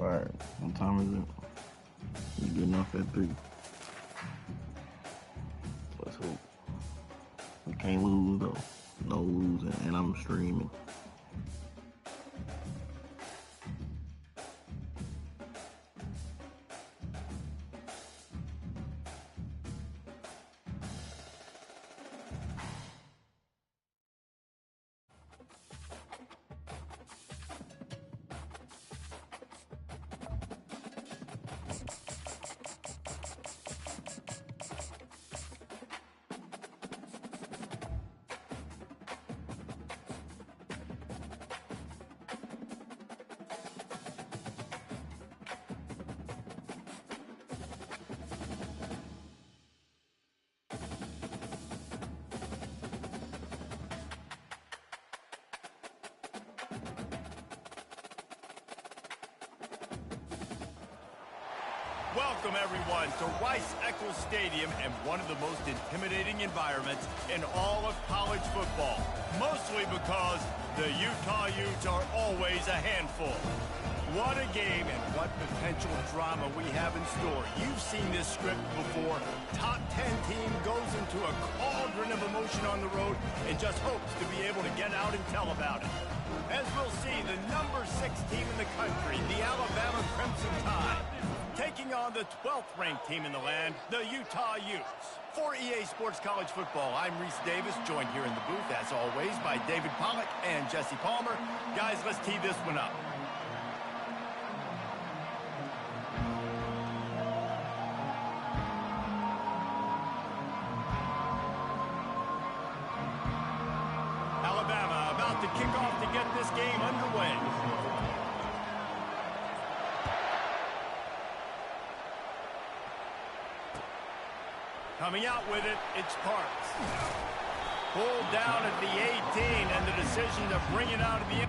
All right. What time is it? You getting off at 3. Let's hope. We can't lose, though. No losing, and I'm streaming. Welcome, everyone, to Rice-Eccles Stadium and one of the most intimidating environments in all of college football, mostly because the Utah Utes are always a handful. What a game and what potential drama we have in store. You've seen this script before. Top 10 team goes into a cauldron of emotion on the road and just hopes to be able to get out and tell about it. As we'll see, the number 6 team in the country, the Alabama Crimson Tide, taking on the 12th ranked team in the land, the Utah Utes. For EA Sports College Football, I'm Reese Davis, joined here in the booth, as always, by David Pollack and Jesse Palmer. Guys, let's tee this one up. Alabama about to kick off to get this game underway. Coming out with it, it's Parks. Pulled down at the 18, and the decision to bring it out of the...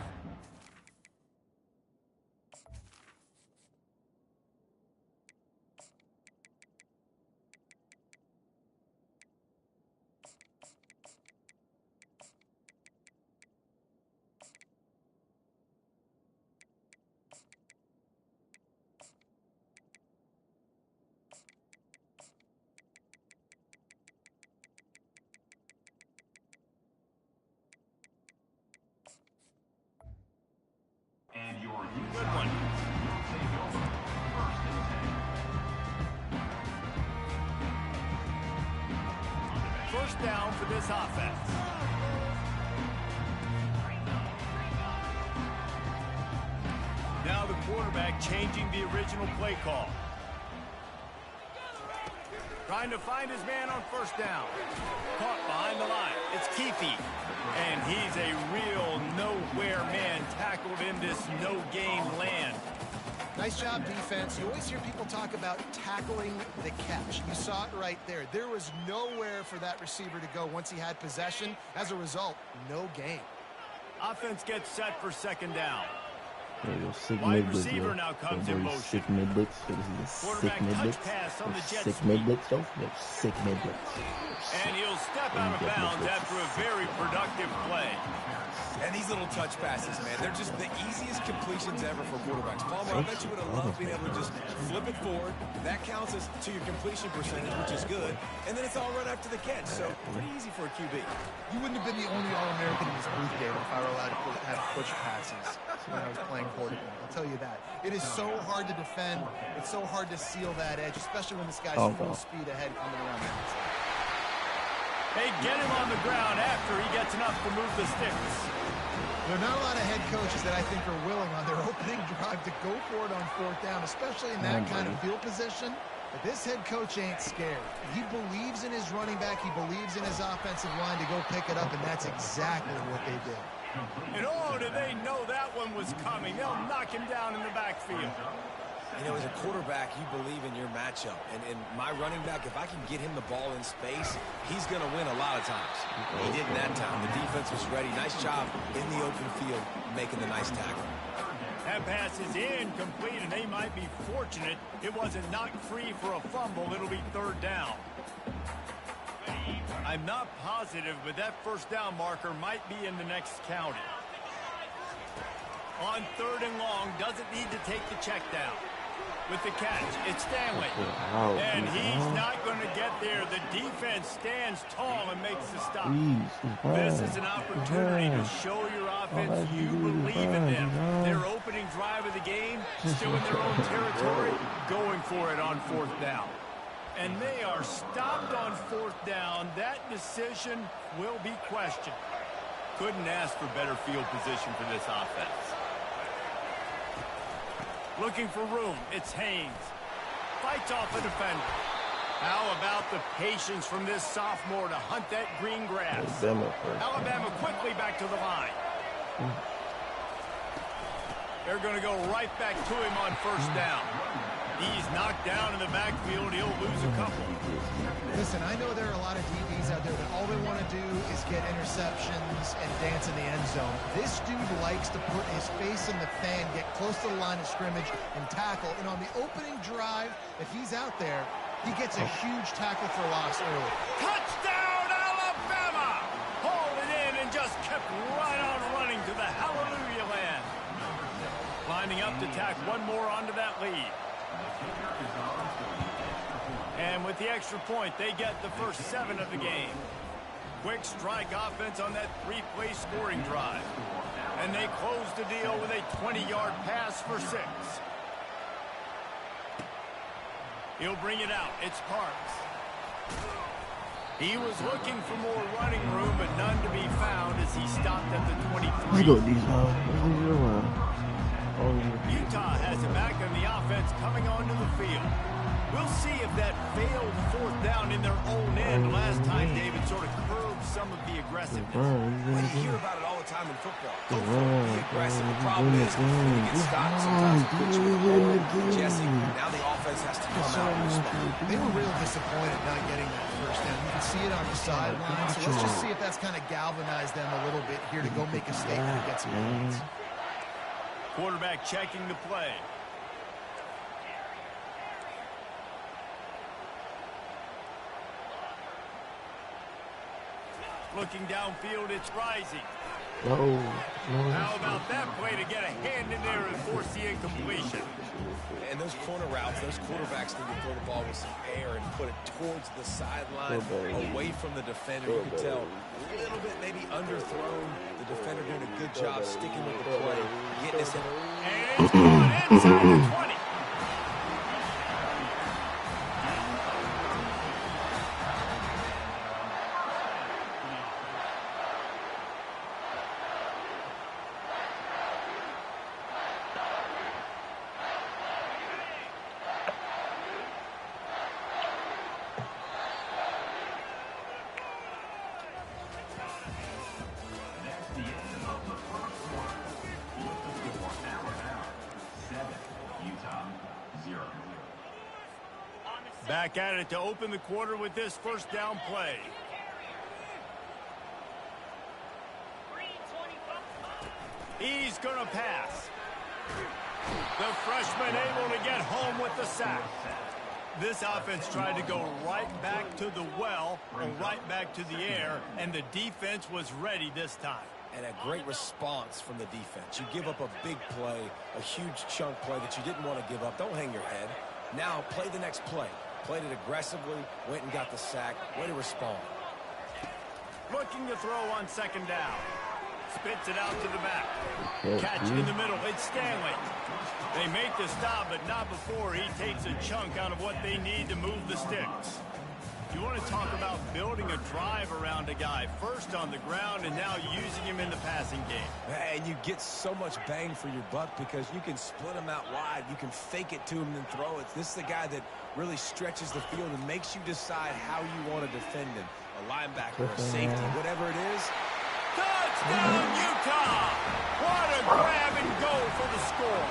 Good one. First down for this offense. Now the quarterback changing the original play call. Trying to find his man on first down. Caught behind the line. It's Keefe. And he's a real nowhere man tackled in this no-game land. Nice job, defense. You always hear people talk about tackling the catch. You saw it right there. There was nowhere for that receiver to go once he had possession. As a result, no gain. Offense gets set for second down. Wide receiver now comes in motion. Sick mid blitz. Quarterback touch pass on the jet sick sweep. mid blitz, though. Sick mid blitz. And he'll step out of bounds after a very productive play. And these little touch passes, man, they're just the easiest completions ever for quarterbacks. Palmer, I bet you would have loved being able to just flip it forward. That counts as to your completion percentage, which is good. And then it's all run after the catch, so pretty easy for a QB. You wouldn't have been the only All-American in this booth, David, if I were allowed to have push passes when I was playing quarterback. I'll tell you that. It is so hard to defend. It's so hard to seal that edge, especially when this guy's full speed ahead coming around the outside. They get him on the ground after he gets enough to move the sticks. There are not a lot of head coaches that I think are willing on their opening drive to go for it on fourth down, especially in that kind of field position. But this head coach ain't scared. He believes in his running back. He believes in his offensive line to go pick it up, and that's exactly what they did. And oh, do they know that one was coming. They'll knock him down in the backfield. You know, as a quarterback, you believe in your matchup. And my running back, if I can get him the ball in space, he's going to win a lot of times. He did that time. The defense was ready. Nice job in the open field making the nice tackle. That pass is incomplete, and they might be fortunate it wasn't knocked free for a fumble. It'll be third down. I'm not positive, but that first down marker might be in the next county. On 3rd and long, doesn't need to take the check down. With the catch, it's Stanley. And he's not going to get there. The defense stands tall and makes the stop. This is an opportunity to show your offense you believe in them. Their opening drive of the game, still in their own territory, going for it on 4th down. And they are stopped on 4th down. That decision will be questioned. Couldn't ask for better field position for this offense. Looking for room, it's Haynes. Fights off a defender. How about the patience from this sophomore to hunt that green grass? Alabama quickly back to the line. They're going to go right back to him on 1st down. He's knocked down in the backfield. He'll lose a couple. Listen, I know there are a lot of DBs out there that all they want to do is get interceptions and dance in the end zone. This dude likes to put his face in the fan, get close to the line of scrimmage, and tackle. And on the opening drive, if he's out there, he gets a huge tackle for loss early. Touchdown, Alabama! Hauled it in and just kept right on running to the hallelujah land. Lining up to tack one more onto that lead. And with the extra point, they get the first 7 of the game. Quick strike offense on that 3-play scoring drive. And they close the deal with a 20-yard pass for 6. He'll bring it out. It's Parks. He was looking for more running room, but none to be found as he stopped at the 23. Utah has it back on the offense coming onto the field. We'll see if that failed 4th down in their own end last time David sort of curbed some of the aggressiveness. Well, you hear about it all the time in football. Go for it, be aggressive. The problem is when you get stopped, sometimes it puts you in the hole. Jesse, now the offense has to come out and respond. They were real disappointed not getting that 1st down. You can see it on the sideline. So let's just see if that's kind of galvanized them a little bit here to go make a statement and get some points. Quarterback checking the play. Looking downfield, it's Rising. How about that play to get a hand in there and force the incompletion? And those corner routes, those quarterbacks need to throw the ball with some air and put it towards the sideline, away from the defender. You can tell a little bit maybe underthrown. The defender doing a good job sticking with the play, getting his head. And it's gone inside the 20. Back at it to open the quarter with this 1st down play. He's going to pass. The freshman able to get home with the sack. This offense tried to go right back to the well or right back to the air, and the defense was ready this time. And a great response from the defense. You give up a big play, a huge chunk play that you didn't want to give up. Don't hang your head. Now play the next play. Played it aggressively, went and got the sack. Way to respond. Looking to throw on 2nd down. Spits it out to the back. Catch in the middle. It's Stanley. They make the stop, but not before he takes a chunk out of what they need to move the sticks. You want to talk about building a drive around a guy, first on the ground and now using him in the passing game. And you get so much bang for your buck because you can split him out wide. You can fake it to him and throw it. This is the guy that really stretches the field and makes you decide how you want to defend him. A linebacker, a safety, whatever it is. Touchdown, Utah! What a grab and go for the score.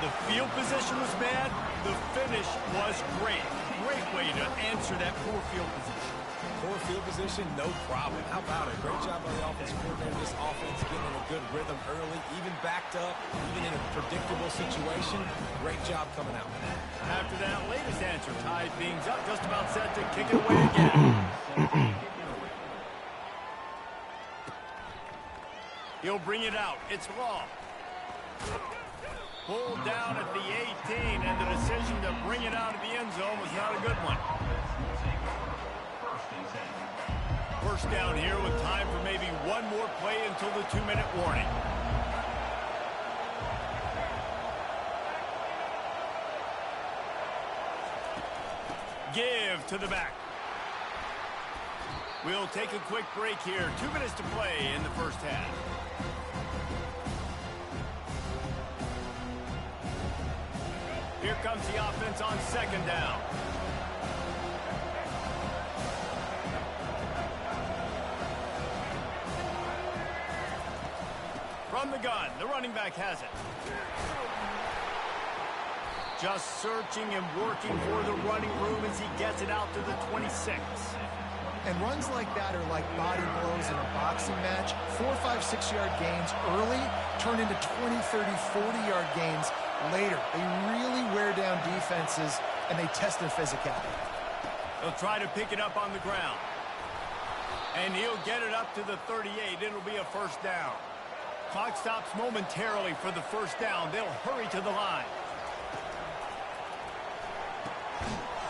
The field position was bad. The finish was great. Great way to answer that poor field position. Poor field position, no problem. How about it? Great job by the offensive coordinator. This offense getting in a good rhythm early, even backed up, even in a predictable situation. Great job coming out. After that latest answer, tied things up, just about set to kick it away again. He'll bring it out. It's Law. Pulled down at the 18, and the decision to bring it out of the end zone was not a good one. First down here with time for maybe one more play until the 2-minute warning. Give to the back. We'll take a quick break here. 2 minutes to play in the first half. Here comes the offense on second down. From the gun, the running back has it. Just searching and working for the running room as he gets it out to the 26. And runs like that are like body blows in a boxing match. 4, 5, 6-yard gains early turn into 20, 30, 40-yard gains later. They really wear down defenses, and they test their physicality. They'll try to pick it up on the ground. And he'll get it up to the 38. It'll be a first down. Clock stops momentarily for the first down. They'll hurry to the line.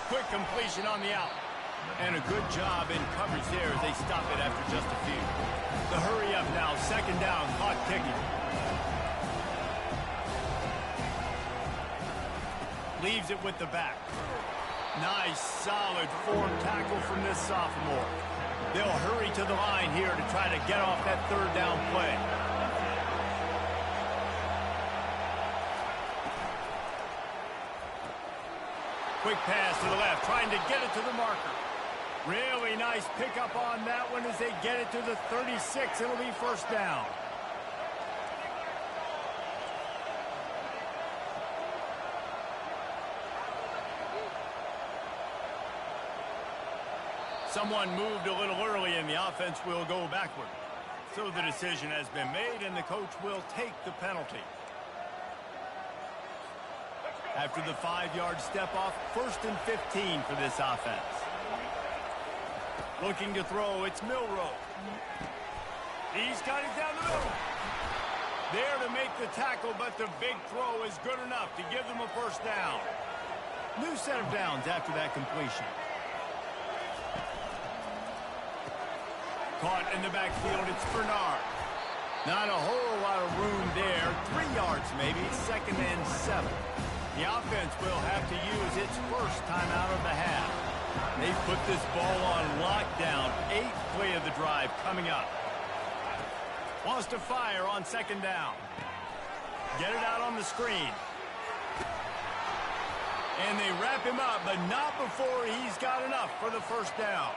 Quick completion on the out. And a good job in coverage there as they stop it after just a few. The hurry up now. Second down. Clock ticking. Leaves it with the back. Nice, solid form tackle from this sophomore. They'll hurry to the line here to try to get off that third down play. Quick pass to the left, trying to get it to the marker. Really nice pickup on that one as they get it to the 36. It'll be first down. Someone moved a little early and the offense will go backward. So the decision has been made and the coach will take the penalty. After the 5-yard step off, 1st and 15 for this offense. Looking to throw, it's Milroe. He's got it down the middle. There to make the tackle, but the big throw is good enough to give them a first down. New set of downs after that completion. Caught in the backfield, it's Bernard. Not a whole lot of room there. 3 yards maybe, 2nd and 7. The offense will have to use its first timeout of the half. They put this ball on lockdown. 8th play of the drive coming up. Wants to fire on 2nd down. Get it out on the screen. And they wrap him up, but not before he's got enough for the first down.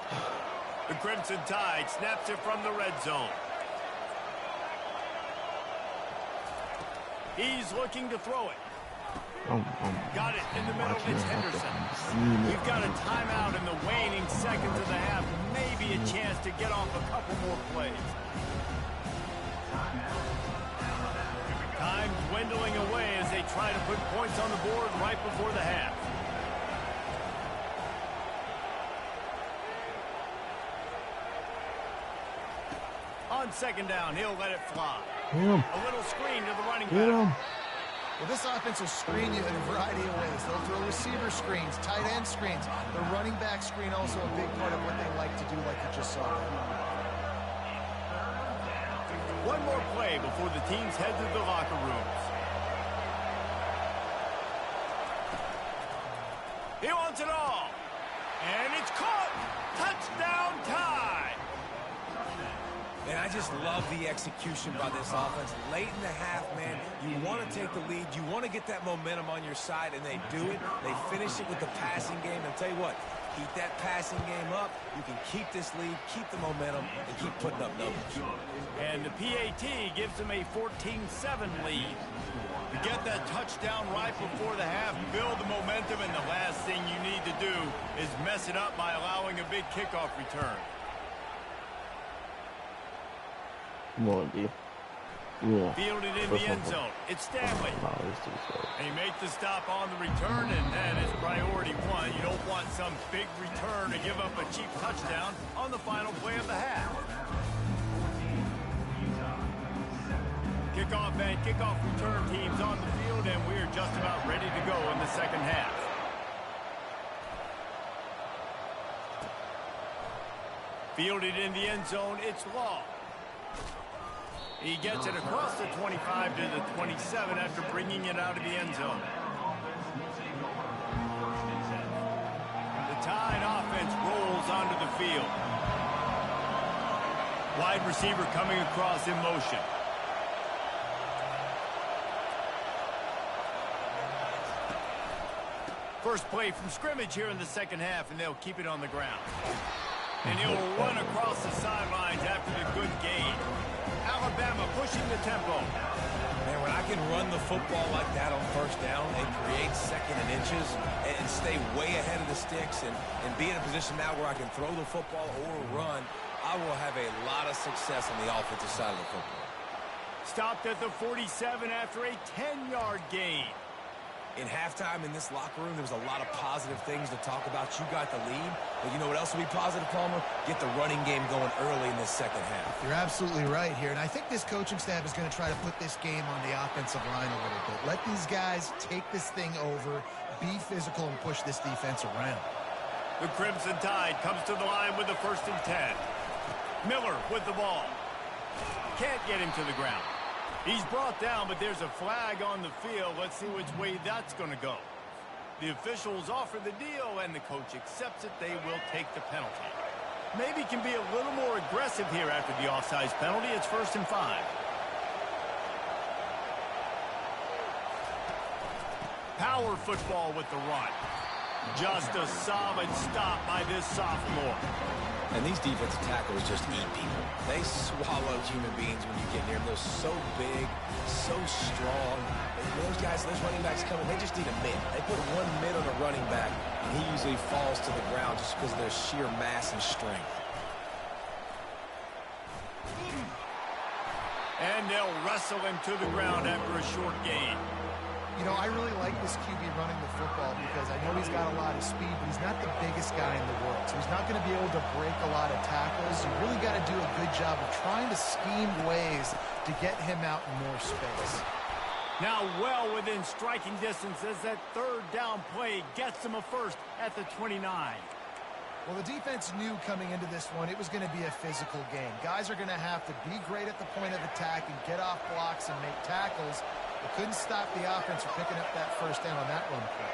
The Crimson Tide snaps it from the red zone. He's looking to throw it. Got it in the middle. It's Henderson. We've got a timeout in the waning seconds of the half. Maybe a chance to get off a couple more plays. Time dwindling away as they try to put points on the board right before the half. On 2nd down, he'll let it fly. A little screen to the running back. Well, this offense will screen you in a variety of ways. They'll throw receiver screens, tight end screens. The running back screen also a big part of what they like to do, like you just saw. One more play before the teams head to the locker rooms. He wants it all. And it's caught. Touchdown tie. And I just love the execution by this offense. Late in the half, man, you want to take the lead. You want to get that momentum on your side, and they do it. They finish it with the passing game. And I'll tell you what, keep that passing game up. You can keep this lead, keep the momentum, and keep putting up numbers. And the PAT gives them a 14-7 lead. To get that touchdown right before the half, build the momentum, and the last thing you need to do is mess it up by allowing a big kickoff return. Come on, D. Yeah. Fielded in the end zone. It's Stanley. They make the stop on the return, and that is priority one. You don't want some big return to give up a cheap touchdown on the final play of the half. Kickoff and kickoff return teams on the field, and we're just about ready to go in the second half. Fielded in the end zone, it's Law. He gets it across the 25 to the 27 after bringing it out of the end zone. The Tide offense rolls onto the field. Wide receiver coming across in motion. First play from scrimmage here in the second half, and they'll keep it on the ground. And he'll run across the sidelines after the good gain. Alabama pushing the tempo. Man, when I can run the football like that on first down and create second and inches and stay way ahead of the sticks and be in a position now where I can throw the football or run, I will have a lot of success on the offensive side of the football. Stopped at the 47 after a 10-yard gain. In halftime in this locker room, there was a lot of positive things to talk about. You got the lead. But you know what else will be positive, Palmer? Get the running game going early in this second half. You're absolutely right here. And I think this coaching staff is going to try to put this game on the offensive line a little bit. Let these guys take this thing over, be physical, and push this defense around. The Crimson Tide comes to the line with the 1st and 10. Miller with the ball. Can't get him to the ground. He's brought down, but there's a flag on the field. Let's see which way that's going to go. The officials offer the deal, and the coach accepts it. They will take the penalty. Maybe can be a little more aggressive here after the offsides penalty. It's 1st and 5. Power football with the run. Just a solid stop by this sophomore. And these defensive tackles just eat people. They swallow human beings when you get near them. They're so big, so strong. And those guys, those running backs coming, they just need a mid. They put one mid on a running back, and he usually falls to the ground just because of their sheer mass and strength. And they'll wrestle him to the ground after a short gain. You know, I really like this QB running the football because I know he's got a lot of speed, but he's not the biggest guy in the world. So he's not going to be able to break a lot of tackles. You really got to do a good job of trying to scheme ways to get him out in more space. Now well within striking distance as that 3rd down play gets him a first at the 29. Well, the defense knew coming into this one it was going to be a physical game. Guys are going to have to be great at the point of attack and get off blocks and make tackles. They couldn't stop the offense from picking up that 1st down on that run play.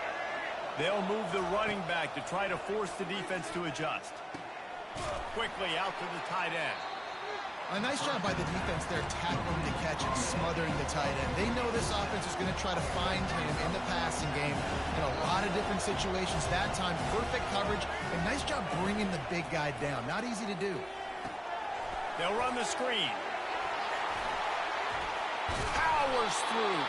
They'll move the running back to try to force the defense to adjust. Quickly out to the tight end. A nice job by the defense there tackling the catch and smothering the tight end. They know this offense is going to try to find him in the passing game in a lot of different situations. That time, perfect coverage, and nice job bringing the big guy down. Not easy to do. They'll run the screen. Powers through.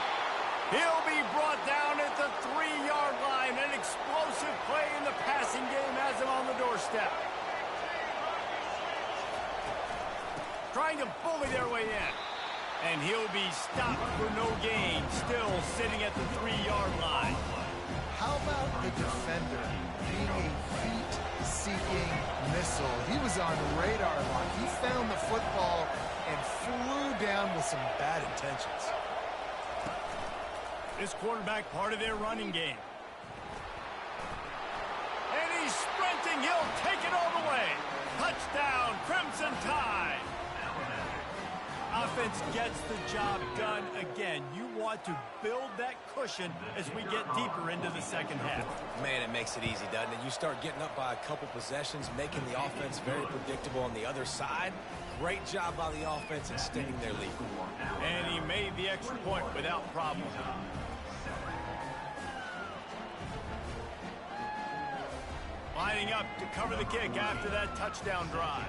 He'll be brought down at the 3-yard line. An explosive play in the passing game has him on the doorstep. Trying to bully their way in. And he'll be stopped for no gain, still sitting at the 3-yard line. How about the defender being a heat-seeking missile? He was on radar lock. He found the football and flew down with some bad intentions. This quarterback part of their running game. And he's sprinting. He'll take it all the way. Touchdown, Crimson Tide. Offense gets the job done again. You want to build that cushion as we get deeper into the second half. Man, it makes it easy, doesn't it? You start getting up by a couple possessions, making the offense very predictable on the other side. Great job by the offense extending their lead. And he made the extra point without problem. Lining up to cover the kick after that touchdown drive.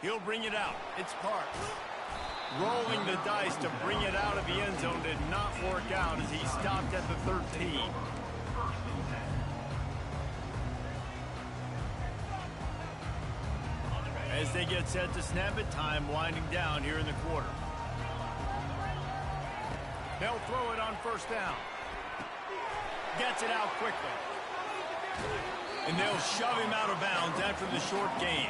He'll bring it out. It's Parks. Rolling the dice to bring it out of the end zone did not work out as he stopped at the 13. As they get set to snap it, time winding down here in the quarter. They'll throw it on 1st down. Gets it out quickly. And they'll shove him out of bounds after the short gain.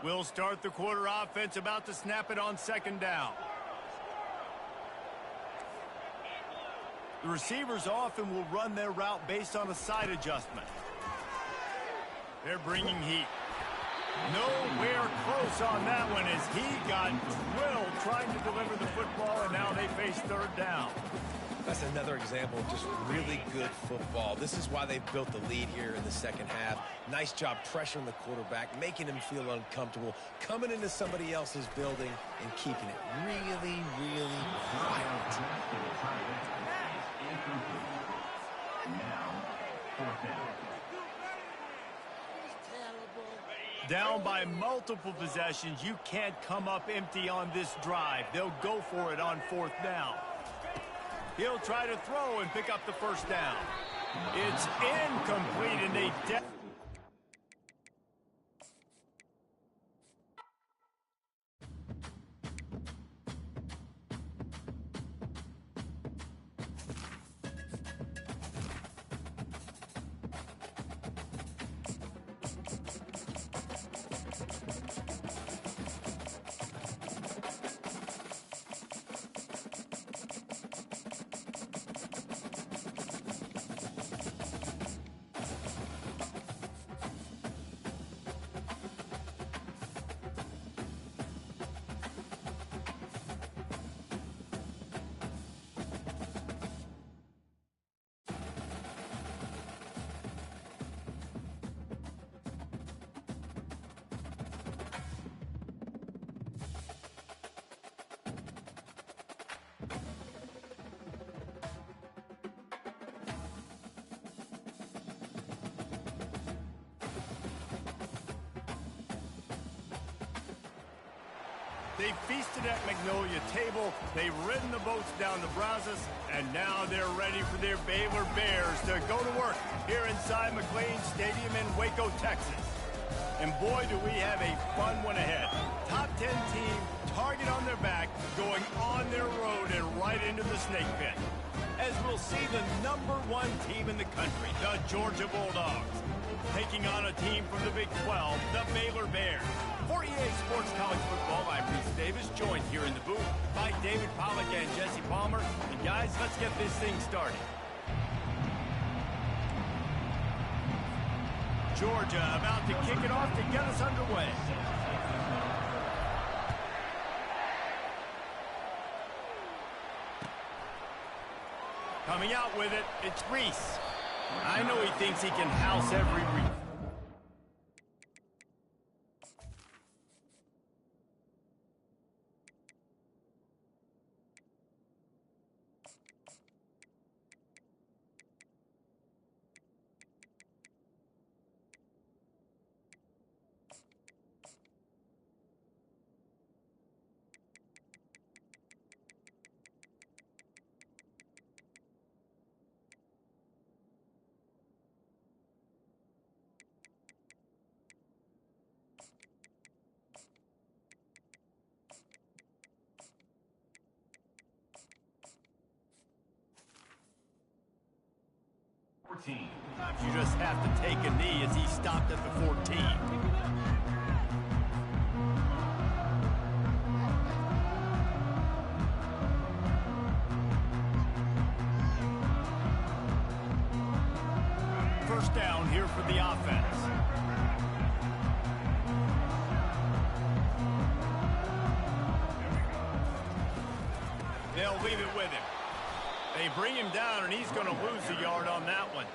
We'll start the quarter offense, about to snap it on second down. The receivers often will run their route based on a side adjustment. They're bringing heat. Nowhere close on that one as he got drilled trying to deliver the football, and now they face third down. That's another example of just really good football. This is why they've built the lead here in the second half. Nice job pressuring the quarterback, making him feel uncomfortable, coming into somebody else's building and keeping it really, really quiet. Down by multiple possessions, you can't come up empty on this drive. They'll go for it on fourth down. He'll try to throw and pick up the first down. It's incomplete, and they... They feasted at Magnolia table, they've ridden the boats down the Brazos, and now they're ready for their Baylor Bears to go to work here inside McLean Stadium in Waco, Texas. And boy, do we have a fun one ahead. Top 10 team, target on their back, going on their road and right into the snake pit. As we'll see the #1 team in the country, the Georgia Bulldogs, taking on a team from the Big 12, the Baylor Bears. For EA Sports College Football, I'm Reese Davis, joined here in the booth by David Pollack and Jesse Palmer. And guys, let's get this thing started. Georgia about to kick it off to get us underway. Coming out with it, it's Reese. I know he thinks he can house every Reese. You just have to take a knee as he stopped at the 14. First down here for the offense. They'll leave it with him. They bring him down, and he's going to lose a yard on that one.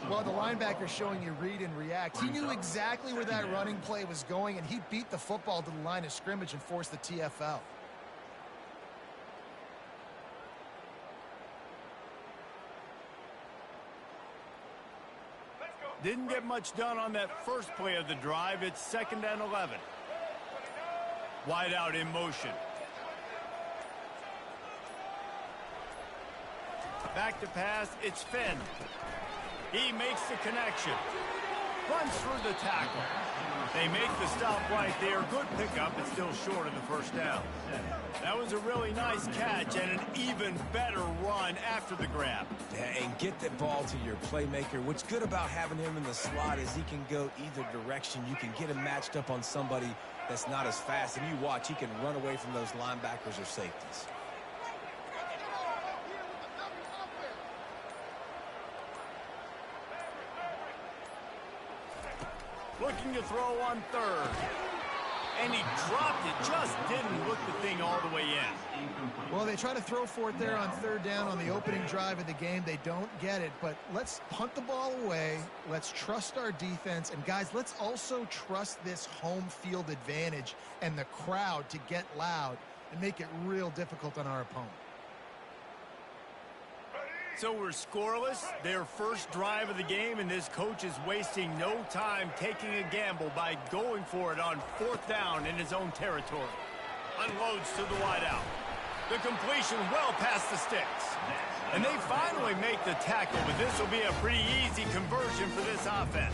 Well, the linebacker's showing you read and react. He knew exactly where that running play was going, and he beat the football to the line of scrimmage and forced the TFL. Didn't get much done on that first play of the drive. It's 2nd and 11. Wide out in motion. Back to pass, it's Finn. He makes the connection. Runs through the tackle. They make the stop right there. Good pickup, but still short of the first down. That was a really nice catch and an even better run after the grab. Yeah, and get the ball to your playmaker. What's good about having him in the slot is he can go either direction. You can get him matched up on somebody that's not as fast, and you watch, he can run away from those linebackers or safeties. Looking to throw on third. And he dropped it. Just didn't look the thing all the way in. Well, they try to throw for it there on third down on the opening drive of the game. They don't get it, but let's punt the ball away. Let's trust our defense. And, guys, let's also trust this home field advantage and the crowd to get loud and make it real difficult on our opponent. So we're scoreless, their first drive of the game, and this coach is wasting no time taking a gamble by going for it on fourth down in his own territory. Unloads to the wideout. The completion well past the sticks. And they finally make the tackle, but this will be a pretty easy conversion for this offense.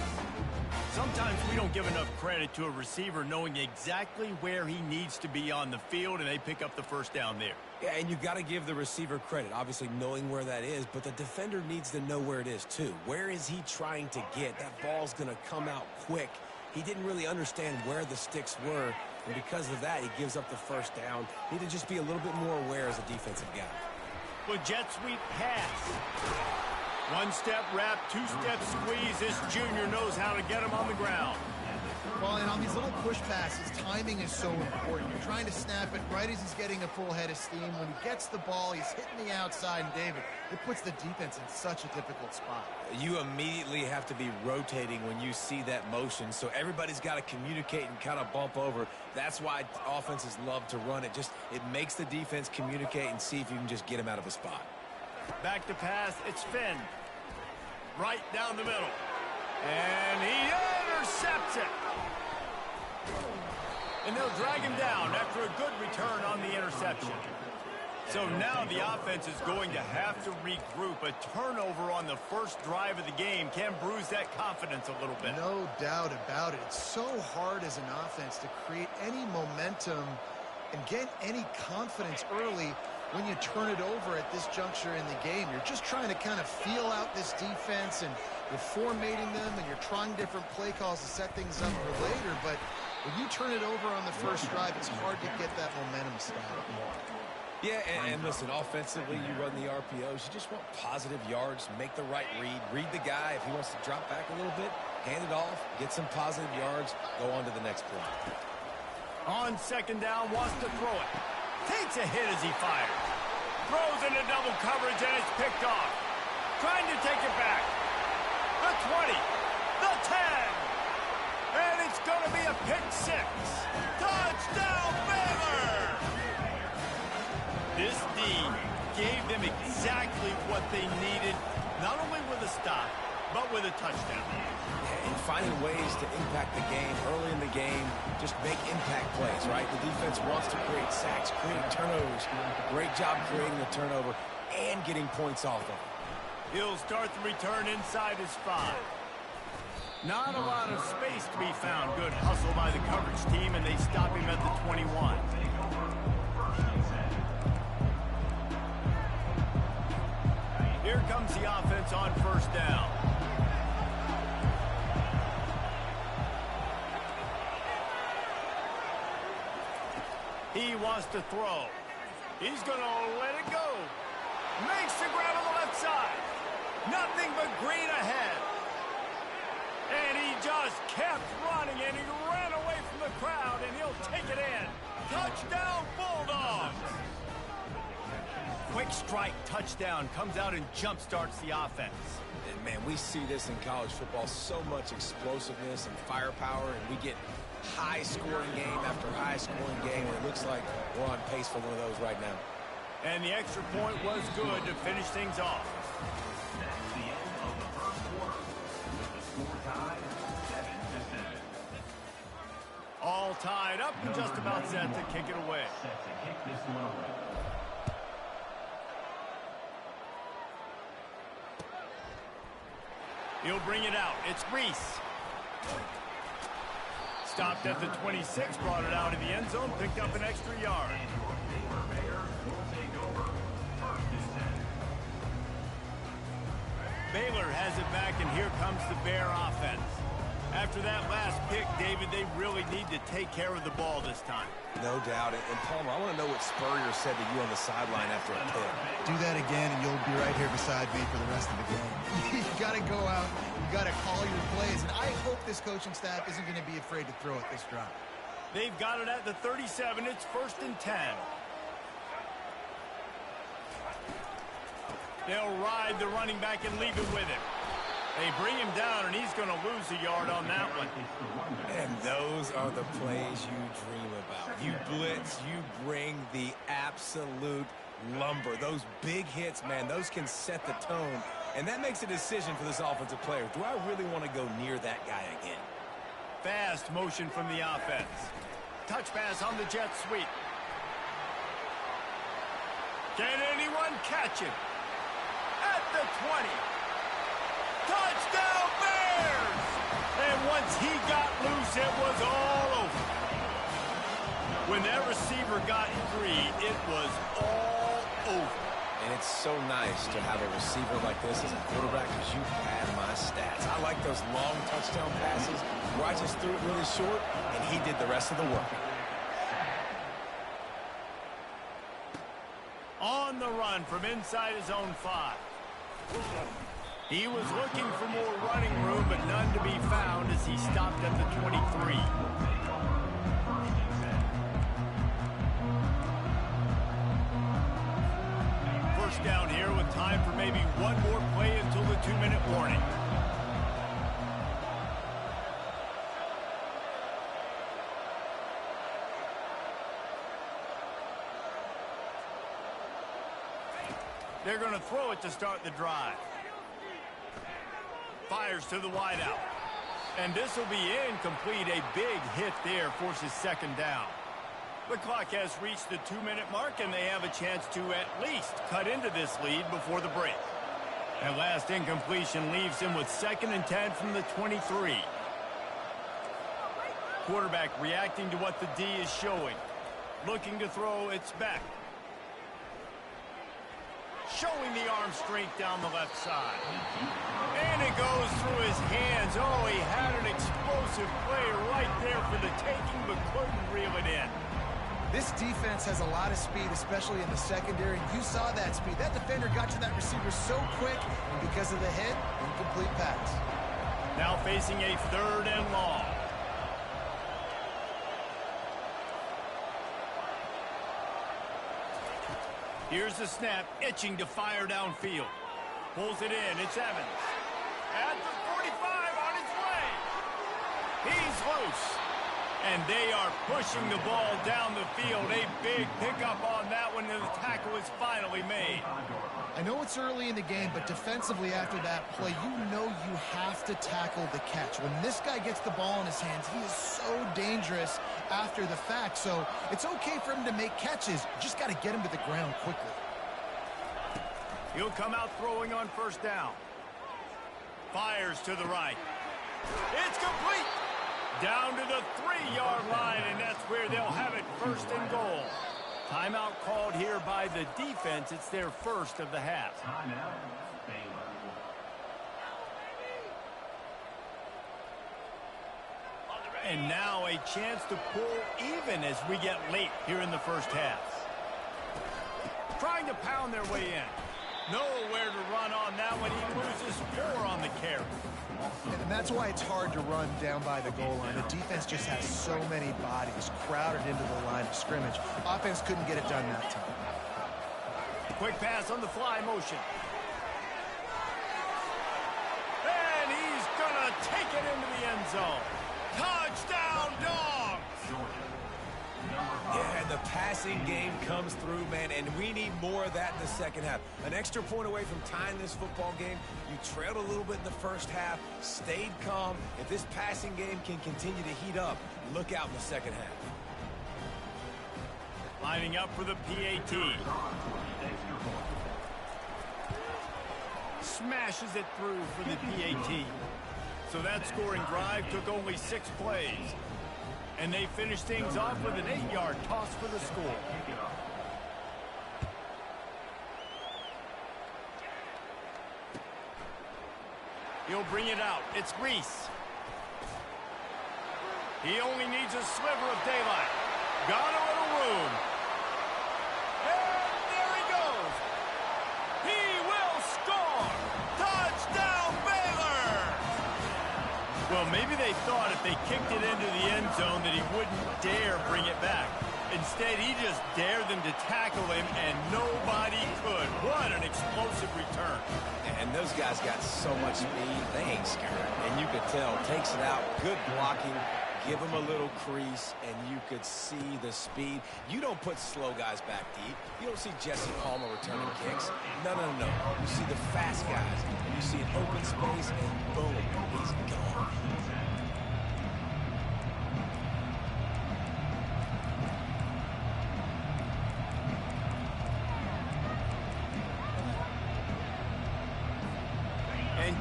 Sometimes we don't give enough credit to a receiver knowing exactly where he needs to be on the field, and they pick up the first down there. Yeah, and you got to give the receiver credit, obviously knowing where that is, but the defender needs to know where it is too. Where is he trying to get? That ball's going to come out quick. He didn't really understand where the sticks were, and because of that, he gives up the first down. Need to just be a little bit more aware as a defensive guy. With jet sweep pass. One-step wrap, two-step squeeze. This junior knows how to get him on the ground. Well, and on these little push passes, timing is so important. You're trying to snap it right as he's getting a full head of steam. When he gets the ball, he's hitting the outside, and David, it puts the defense in such a difficult spot. You immediately have to be rotating when you see that motion, so everybody's got to communicate and kind of bump over. That's why offenses love to run it. It makes the defense communicate and see if you can just get him out of a spot. Back to pass, it's Finn. Right down the middle. And he intercepts it. And they'll drag him down after a good return on the interception. So now the offense is going to have to regroup. A turnover on the first drive of the game can bruise that confidence a little bit. No doubt about it. It's so hard as an offense to create any momentum and get any confidence early when you turn it over at this juncture in the game. You're just trying to kind of feel out this defense, and you're formatting them, and you're trying different play calls to set things up for later. But when you turn it over on the first drive, it's hard to get that momentum started. Yeah, and listen, offensively, you run the RPOs. You just want positive yards, make the right read. Read the guy. If he wants to drop back a little bit, hand it off, get some positive yards, go on to the next play. On second down, wants to throw it. Takes a hit as he fires. Throws into double coverage, and it's picked off. Trying to take it back. The 20. The 10. And it's going to be a pick six. Touchdown, Baylor! This D gave them exactly what they needed, not only with a stop, but with a touchdown. And finding ways to impact the game early in the game, just make impact plays, right? The defense wants to create sacks, create turnovers. Great job creating the turnover and getting points off of it. He'll start the return inside his 5. Not a lot of space to be found. Good hustle by the coverage team, and they stop him at the 21. Here comes the offense on first down. He wants to throw. He's going to let it go. Makes the grab on the left side. Nothing but green ahead. And he just kept running, and he ran away from the crowd, and he'll take it in. Touchdown, Bulldogs! Quick strike touchdown comes out and jump-starts the offense. And, man, we see this in college football, so much explosiveness and firepower, and we get high-scoring game after high-scoring game, and it looks like we're on pace for one of those right now. And the extra point was good to finish things off. All tied up and just about set to kick it away. He'll bring it out. It's Reese. Stopped at the 26, brought it out in the end zone, picked up an extra yard. Baylor has it back, and here comes the Bear offense. After that last pick, David, they really need to take care of the ball this time. No doubt. And Palmer, I want to know what Spurrier said to you on the sideline after a pick. Do that again, and you'll be right here beside me for the rest of the game. You got to go out. You got to call your plays. And I hope this coaching staff isn't going to be afraid to throw it this drive. They've got it at the 37. It's 1st and 10. They'll ride the running back and leave it with him. They bring him down, and he's going to lose a yard on that one. And those are the plays you dream about. You blitz, you bring the absolute lumber. Those big hits, man, those can set the tone. And that makes a decision for this offensive player. Do I really want to go near that guy again? Fast motion from the offense. Touch pass on the jet sweep. Can anyone catch him? At the 20. Touchdown Bears! And once he got loose, it was all over. When that receiver got free, it was all over. And it's so nice to have a receiver like this as a quarterback because you pad my stats. I like those long touchdown passes where I just threw it really short, and he did the rest of the work. On the run from inside his own 5. He was looking for more running room, but none to be found as he stopped at the 23. First down here with time for maybe one more play until the 2-minute warning. They're going to throw it to start the drive. Fires to the wideout. And this will be incomplete. A big hit there forces 2nd down. The clock has reached the 2-minute mark, and they have a chance to at least cut into this lead before the break. That last incompletion leaves him with 2nd and 10 from the 23. Quarterback reacting to what the D is showing. Looking to throw, it's back. Showing the arm strength down the left side. And it goes through his hands. Oh, he had an explosive play right there for the taking, but couldn't reel it in. This defense has a lot of speed, especially in the secondary. You saw that speed. That defender got to that receiver so quick, and because of the hit, incomplete pass. Now facing a 3rd and long. Here's the snap, itching to fire downfield. Pulls it in, it's Evans. At the 45 on his way. He's loose. And they are pushing the ball down the field. A big pickup on that one, and the tackle is finally made. I know it's early in the game, but defensively after that play, you know you have to tackle the catch. When this guy gets the ball in his hands, he is so dangerous after the fact. So it's okay for him to make catches. You just got to get him to the ground quickly. He'll come out throwing on 1st down. Fires to the right. It's complete. Down to the 3-yard line, and that's where they'll have it 1st and goal. Timeout called here by the defense. It's their 1st of the half. And now a chance to pull even as we get late here in the 1st half. Trying to pound their way in. Nowhere to run on that one. He loses 4 on the carry. And that's why it's hard to run down by the goal line. The defense just has so many bodies crowded into the line of scrimmage. Offense couldn't get it done that time. Quick pass on the fly motion. And he's going to take it into the end zone. Touchdown, Dogs! Yeah, the passing game comes through, man, and we need more of that in the 2nd half. An extra point away from tying this football game. You trailed a little bit in the 1st half, stayed calm. If this passing game can continue to heat up, look out in the 2nd half. Lining up for the PAT. smashes it through for the PAT. So that scoring drive took only 6 plays. And they finished things off with an 8-yard toss for the score. He'll bring it out. It's Reese. He only needs a sliver of daylight. Got a little room. And there he goes. He will score. Touchdown, Baylor. Well, maybe they thought if they kicked it into the end zone that he wouldn't dare bring it back. Instead, he just dared them to tackle him, and nobody could. What an explosive return. And those guys got so much speed, they ain't scared. And you could tell, takes it out, good blocking, give him a little crease, and you could see the speed. You don't put slow guys back deep. You don't see Jesse Palmer returning kicks. No, no, no. You see the fast guys, and you see an open space, and boom, he's gone.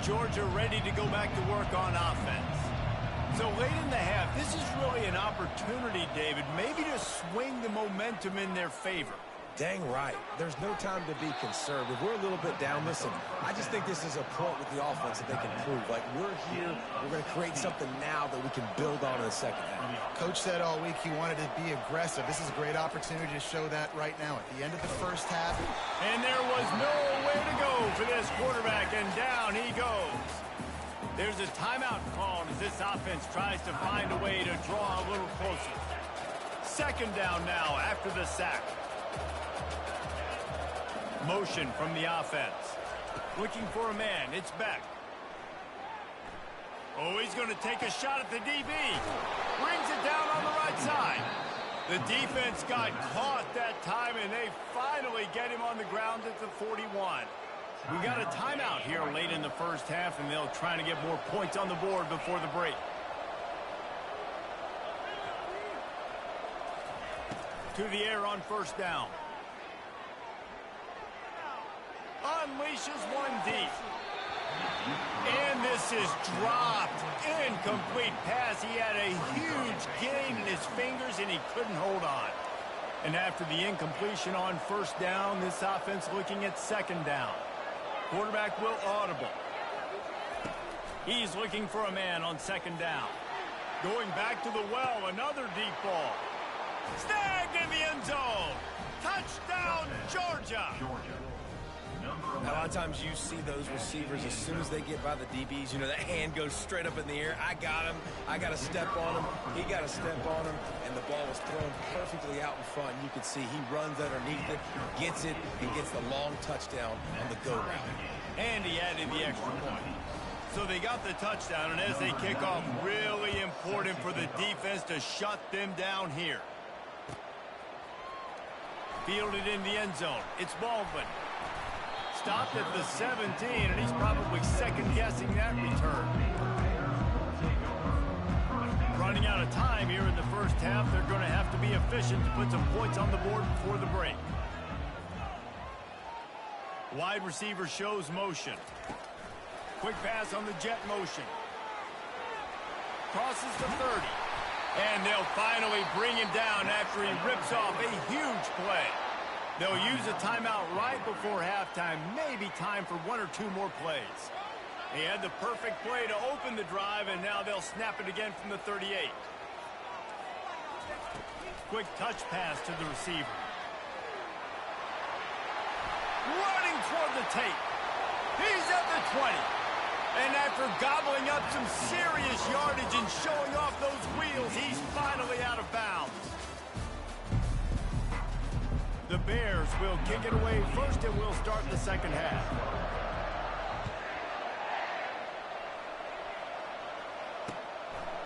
Georgia ready to go back to work on offense. So late in the half, this is really an opportunity, David, maybe to swing the momentum in their favor. Dang right. There's no time to be conservative. We're a little bit down. Listen, I just think this is a point with the offense that they can prove. Like, we're here, we're going to create something now that we can build on in the second half. Coach said all week he wanted to be aggressive. This is a great opportunity to show that right now at the end of the first half. And there was nowhere to go for this quarterback, and down he goes. There's a timeout called as this offense tries to find a way to draw a little closer. Second down now after the sack. Motion from the offense. Looking for a man. It's Beck. Oh, he's going to take a shot at the DB. Brings it down on the right side. The defense got caught that time, and they finally get him on the ground at the 41. We got a timeout here late in the first half, and they'll try to get more points on the board before the break. To the air on first down. Unleashes one deep. And this is dropped. Incomplete pass. He had a huge gain in his fingers, and he couldn't hold on. And after the incompletion on first down, this offense looking at second down. Quarterback will audible. He's looking for a man on second down. Going back to the well, another deep ball. Snagged in the end zone. Touchdown, Georgia. Now, a lot of times you see those receivers, as soon as they get by the DBs, you know, that hand goes straight up in the air. I got him. I got to step on him. He got to step on him. And the ball was thrown perfectly out in front. You can see he runs underneath it, gets it, and gets the long touchdown on the go route. And he added the extra point. So they got the touchdown, and as they kick off, really important for the defense to shut them down here. Fielded in the end zone. It's Baldwin. Stopped at the 17, and he's probably second-guessing that return. Running out of time here in the first half. They're going to have to be efficient to put some points on the board before the break. Wide receiver shows motion. Quick pass on the jet motion. Crosses the 30. And they'll finally bring him down after he rips off a huge play. They'll use a timeout right before halftime. Maybe time for one or two more plays. They had the perfect play to open the drive, and now they'll snap it again from the 38. Quick touch pass to the receiver. Running toward the tape. He's at the 20. And after gobbling up some serious yardage and showing off those wheels, he's finally out of bounds. The Bears will kick it away first, and we'll start the second half.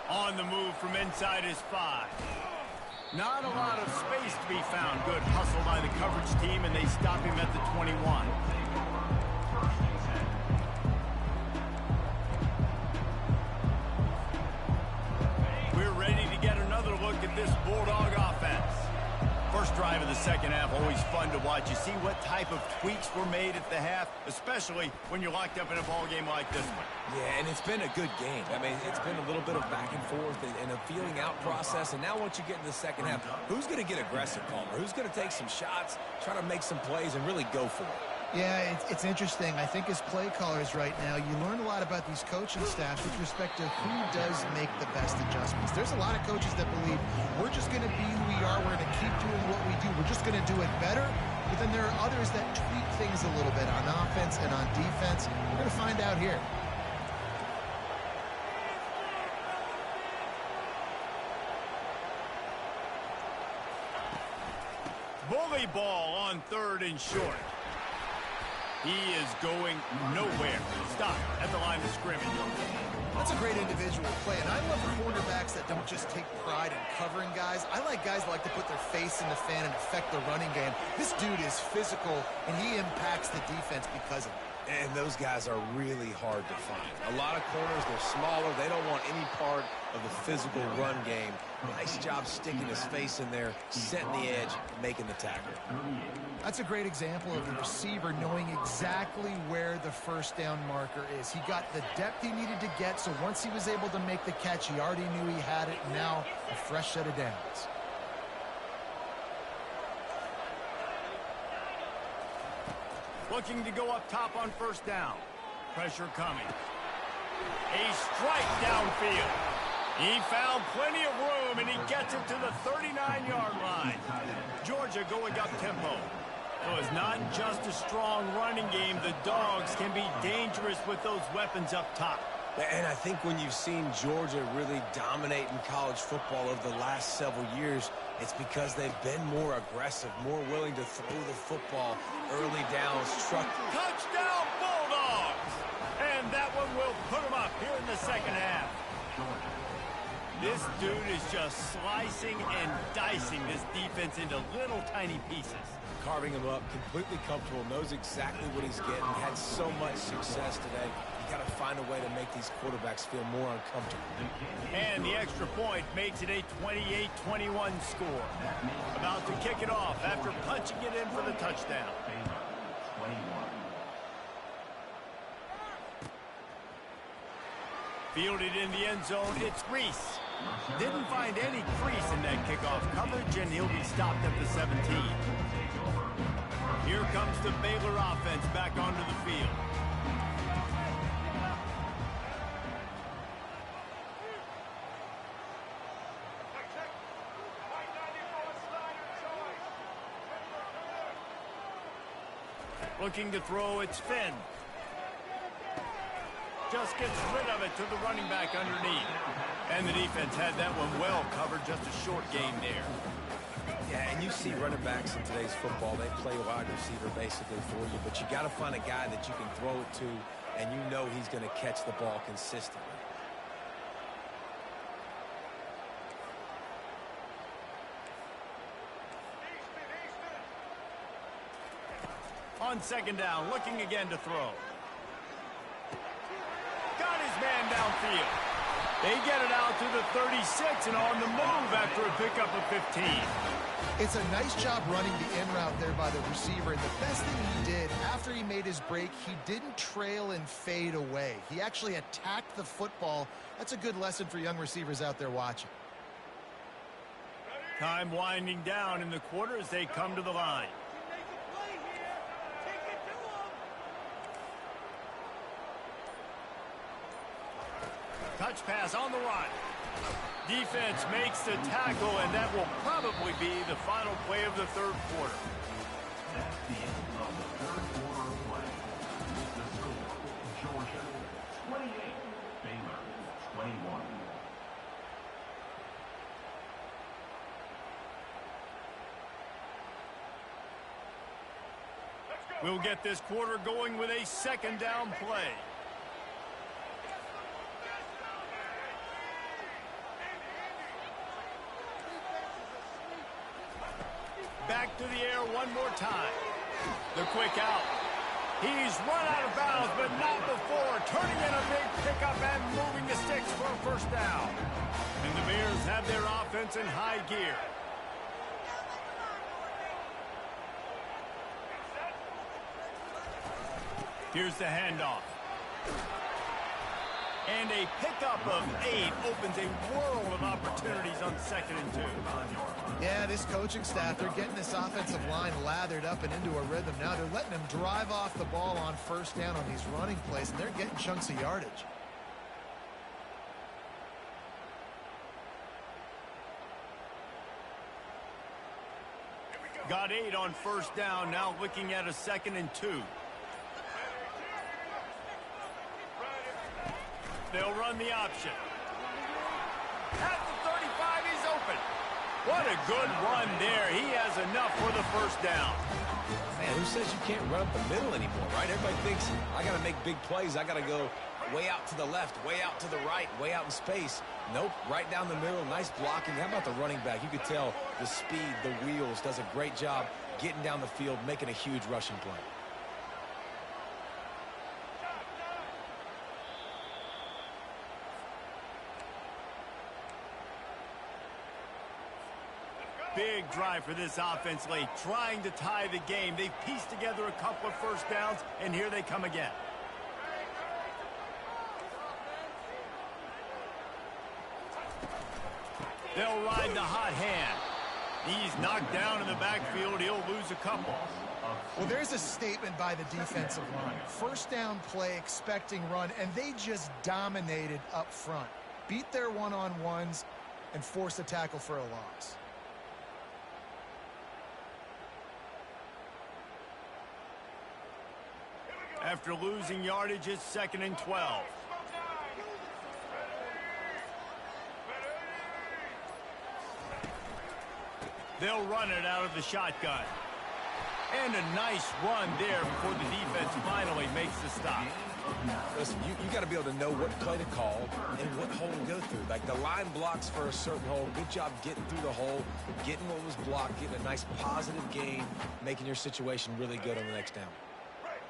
On the move from inside his 5. Not a lot of space to be found. Good hustle by the coverage team, and they stop him at the 21. We're ready to get another look at this Bulldog offense. For first drive of the second half, always fun to watch. You see what type of tweaks were made at the half, especially when you're locked up in a ball game like this one. Yeah, and it's been a good game. I mean, it's been a little bit of back and forth and a feeling out process. And now once you get in the second half, who's going to get aggressive, Palmer? Who's going to take some shots, try to make some plays, and really go for it? Yeah, it's interesting. I think as play callers right now, you learn a lot about these coaching staffs with respect to who does make the best adjustments. There's a lot of coaches that believe we're just going to be who we are. We're going to keep doing what we do. We're just going to do it better. But then there are others that tweak things a little bit on offense and on defense. We're going to find out here. Bully ball on 3rd and short. He is going nowhere. Stop at the line of scrimmage. That's a great individual play, and I love cornerbacks that don't just take pride in covering guys. I like guys that like to put their face in the fan and affect the running game. This dude is physical, and he impacts the defense because of it. And those guys are really hard to find. A lot of corners, they're smaller. They don't want any part of the physical run game. Nice job sticking his face in there, setting the edge, making the tackle. That's a great example of the receiver knowing exactly where the first down marker is. He got the depth he needed to get, so once he was able to make the catch, he already knew he had it. Now, a fresh set of downs. Looking to go up top on first down. Pressure coming. A strike downfield. He found plenty of room, and he gets it to the 39-yard line. Georgia going up tempo. So it's not just a strong running game. The Dogs can be dangerous with those weapons up top. And I think when you've seen Georgia really dominate in college football over the last several years, it's because they've been more aggressive, more willing to throw the football early downs. Touchdown Bulldogs! And that one will put them up here in the second half. This dude is just slicing and dicing this defense into little tiny pieces. Carving him up, completely comfortable, knows exactly what he's getting, had so much success today. You got to find a way to make these quarterbacks feel more uncomfortable. And the extra point makes it a 28-21 score. About to kick it off after punching it in for the touchdown. Fielded in the end zone, it's Reese. Didn't find any crease in that kickoff coverage, and he'll be stopped at the 17. Here comes the Baylor offense back onto the field. Looking to throw, it's Finn. Just gets rid of it to the running back underneath. And the defense had that one well covered, just a short game there. Yeah, and you see running backs in today's football, they play wide receiver basically for you, but you got to find a guy that you can throw it to, and you know he's going to catch the ball consistently. On second down, looking again to throw. Got his man downfield. They get it out to the 36 and on the move after a pickup of 15. It's a nice job running the in route there by the receiver, and the best thing he did after he made his break, he didn't trail and fade away. He actually attacked the football. That's a good lesson for young receivers out there watching. Time winding down in the quarter as they come to the line. Touch pass on the run. Defense makes the tackle, and that will probably be the final play of the third quarter. That's the end of the third quarter of play. The score, Georgia 28, Baylor 21. We'll get this quarter going with a second down play. Back to the air one more time. The quick out. He's run out of bounds, but not before. Turning in a big pickup and moving the sticks for a first down. And the Bears have their offense in high gear. Here's the handoff. And a pickup of 8 opens a world of opportunities on 2nd and 2. Yeah, this coaching staff, they're getting this offensive line lathered up and into a rhythm. Now they're letting them drive off the ball on 1st down on these running plays, and they're getting chunks of yardage. Got 8 on 1st down, now looking at a 2nd and 2. They'll run the option. At the 35, he's open. What a good run there. He has enough for the 1st down. Man, who says you can't run up the middle anymore, right? Everybody thinks, I got to make big plays. I got to go way out to the left, way out to the right, way out in space. Nope, right down the middle, nice blocking. How about the running back? You could tell the speed, the wheels, does a great job getting down the field, making a huge rushing play. Big drive for this offense late, trying to tie the game. They've pieced together a couple of 1st downs, and here they come again. They'll ride the hot hand. He's knocked down in the backfield. He'll lose a couple. Well, there's a statement by the defensive line. 1st down play, expecting run, and they just dominated up front. Beat their one-on-ones and forced a tackle for a loss. After losing yardage, it's 2nd and 12. They'll run it out of the shotgun. And a nice run there before the defense finally makes the stop. Listen, you got to be able to know what play to call and what hole to go through. Like, the line blocks for a certain hole. Good job getting through the hole, getting what was blocked, getting a nice positive gain, making your situation really good on the next down.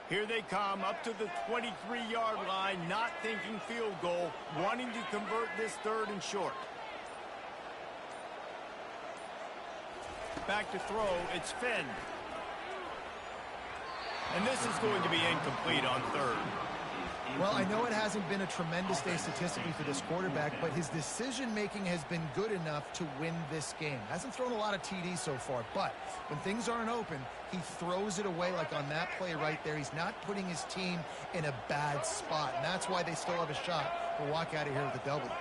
Here they come up to the 23-yard line, not thinking field goal, wanting to convert this 3rd and short. Back to throw, it's Finn. And this is going to be incomplete on 3rd. Well, I know it hasn't been a tremendous day statistically for this quarterback, but his decision-making has been good enough to win this game. Hasn't thrown a lot of TDs so far, but when things aren't open, he throws it away like on that play right there. He's not putting his team in a bad spot, and that's why they still have a shot to walk out of here with a W.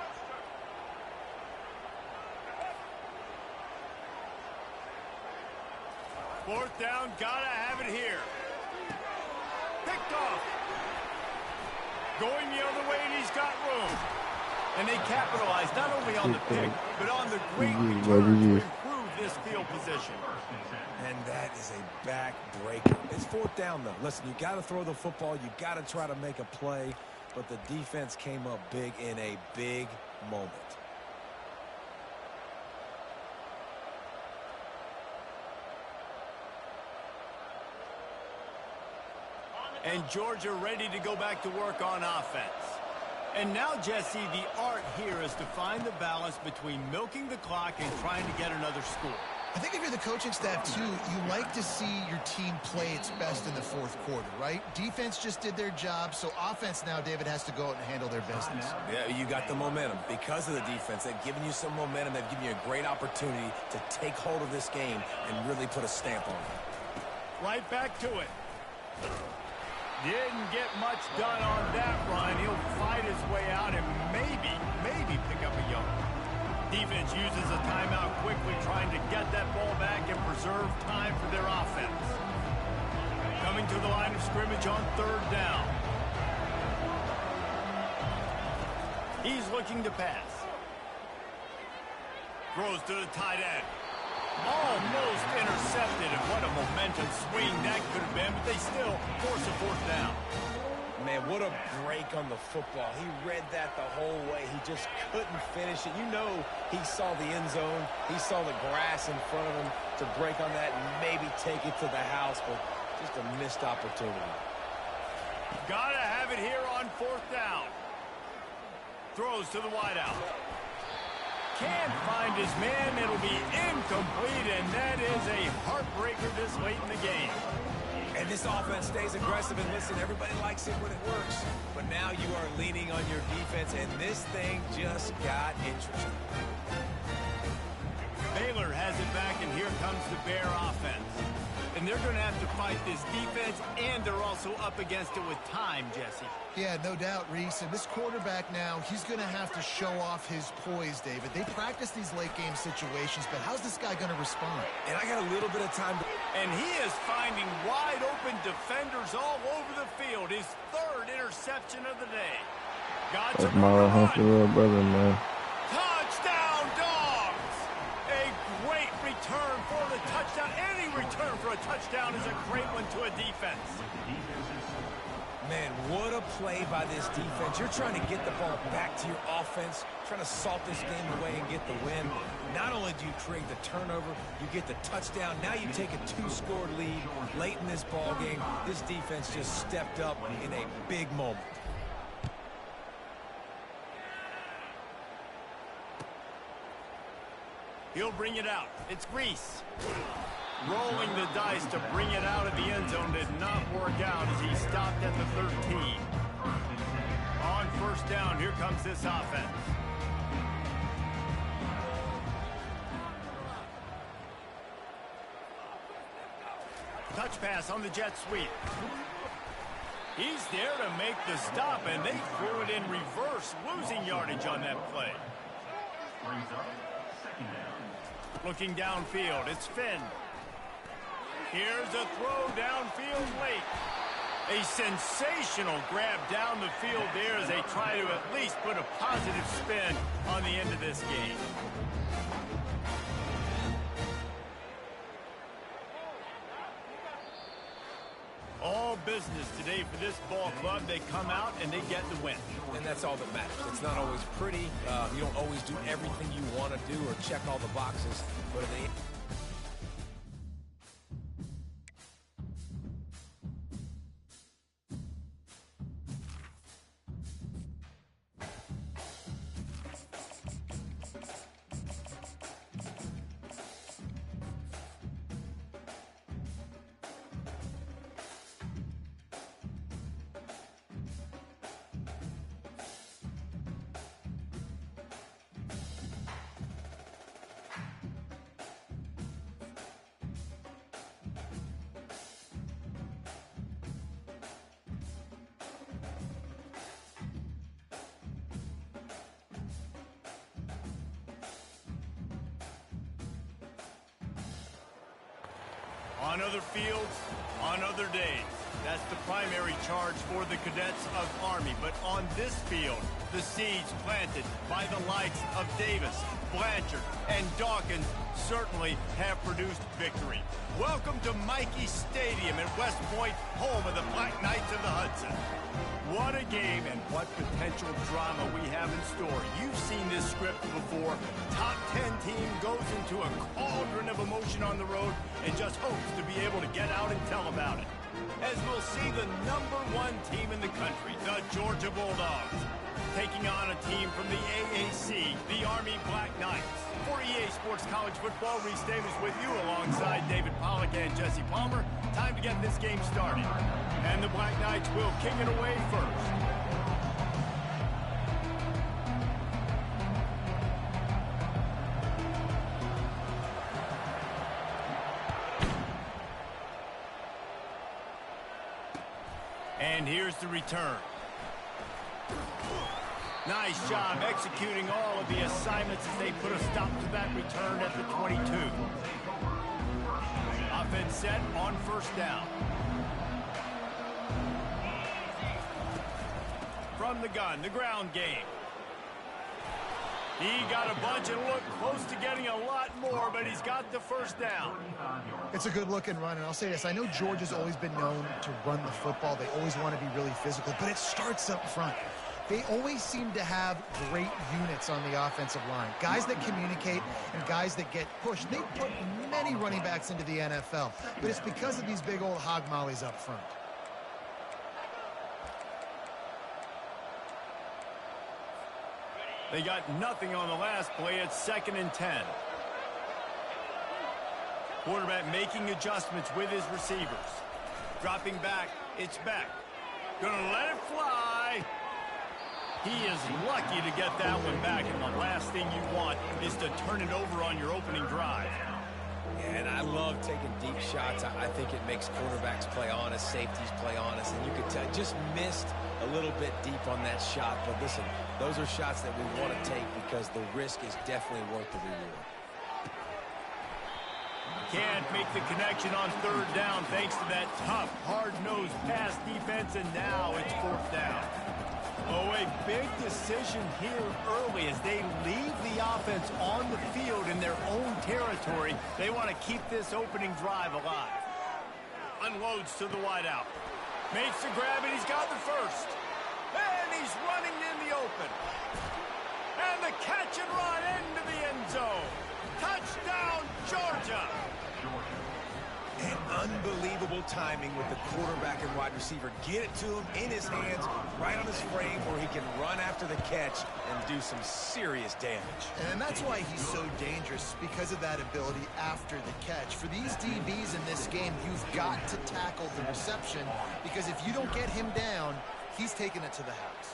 Fourth down, gotta have it here. Picked off. Going the other way, and he's got room. And they capitalize not only on the pick, but on the great return to improve this field position. And that is a back-breaker. It's 4th down, though. Listen, you got to throw the football. You got to try to make a play. But the defense came up big in a big moment. And Georgia ready to go back to work on offense. And now, Jesse, the art here is to find the balance between milking the clock and trying to get another score. I think if you're the coaching staff, too, you like to see your team play its best in the 4th quarter, right? Defense just did their job, so offense now, David, has to go out and handle their business. Yeah, you got the momentum. Because of the defense, they've given you some momentum. They've given you a great opportunity to take hold of this game and really put a stamp on it. Right back to it. Didn't get much done on that run. He'll fight his way out and maybe pick up a yard. Defense uses a timeout quickly, trying to get that ball back and preserve time for their offense. Coming to the line of scrimmage on 3rd down. He's looking to pass. Throws to the tight end. Almost intercepted, and what a momentum swing that could have been, but they still force a 4th down. Man, what a break on the football. He read that the whole way. He just couldn't finish it. You know he saw the end zone. He saw the grass in front of him to break on that and maybe take it to the house, but just a missed opportunity. Gotta have it here on 4th down. Throws to the wideout. Can't find his man. It'll be incomplete, and that is a heartbreaker this late in the game. And this offense stays aggressive, and listen, everybody likes it when it works. But now you are leaning on your defense, and this thing just got interesting. Baylor has it back, and here comes the Bear offense. And they're going to have to fight this defense, and they're also up against it with time, Jesse. Yeah, no doubt, Reese. And this quarterback now, he's going to have to show off his poise, David. They practice these late-game situations, but how's this guy going to respond? And I got a little bit of time to... And he is finding wide-open defenders all over the field. His third interception of the day. Got That's Marlon Humphrey, little brother, man. Touchdown, Dogs! A great return for the touchdown. Any return for a touchdown is a great one to a defense. Man, what a play by this defense. You're trying to get the ball back to your offense, trying to salt this game away and get the win. Not only do you create the turnover, you get the touchdown. Now you take a 2-score lead late in this ball game. This defense just stepped up in a big moment. He'll bring it out. It's Reese. Rolling the dice to bring it out of the end zone did not work out as he stopped at the 13. On first down, here comes this offense. Touch pass on the jet sweep. He's there to make the stop, and they threw it in reverse, losing yardage on that play. Looking downfield, it's Finn. Here's a throw downfield late. A sensational grab down the field there as they try to at least put a positive spin on the end of this game. All business today for this ball club. They come out and they get the win. And that's all that matters. It's not always pretty. You don't always do everything you want to do or check all the boxes. But at the end... On other fields, on other days. That's the primary charge for the cadets of Army. But on this field, the seeds planted by the likes of Davis, Blanchard, and Dawkins certainly have produced victory. Welcome to Michie Stadium at West Point, home of the Black Knights of the Hudson. What a game and what potential drama we have in store. You've seen this script before. Top 10 team goes into a cauldron of emotion on the road and just hopes to be able to get out and tell about it. As we'll see the #1 team in the country, the Georgia Bulldogs, taking on a team from the AAC, the Army Black Knights. For EA Sports College Football, Reese Davis with you alongside David Pollack and Jesse Palmer. Time to get this game started. And the Black Knights will kick it away first. And here's the return. Nice job executing all of the assignments as they put a stop to that return at the 22. Offense set on first down. From the gun, the ground game. He got a bunch and looked close to getting a lot more, but he's got the first down. It's a good-looking run, and I'll say this. I know Georgia's always been known to run the football. They always want to be really physical, but it starts up front. They always seem to have great units on the offensive line. Guys that communicate and guys that get pushed. They put many running backs into the NFL, but it's because of these big old hog mollies up front. They got nothing on the last play. It's 2nd and 10. Quarterback making adjustments with his receivers. Dropping back, it's Beck. Gonna let it fly. He is lucky to get that one back, and the last thing you want is to turn it over on your opening drive. And I love taking deep shots. I think it makes quarterbacks play honest, safeties play honest, and you could tell just missed a little bit deep on that shot. But listen, those are shots that we want to take because the risk is definitely worth the reward. Can't make the connection on third down thanks to that tough, hard-nosed pass defense, and now it's fourth down. Oh, a big decision here early as they leave the offense on the field in their own territory. They want to keep this opening drive alive. Unloads to the wideout. Makes the grab, and he's got the first. And he's running in the open. And the catch and run into the end zone. Touchdown, Georgia. And unbelievable timing with the quarterback and wide receiver. Get it to him in his hands, right on his frame where he can run after the catch and do some serious damage. And that's why he's so dangerous, because of that ability after the catch. For these DBs in this game, you've got to tackle the reception, because if you don't get him down, he's taking it to the house.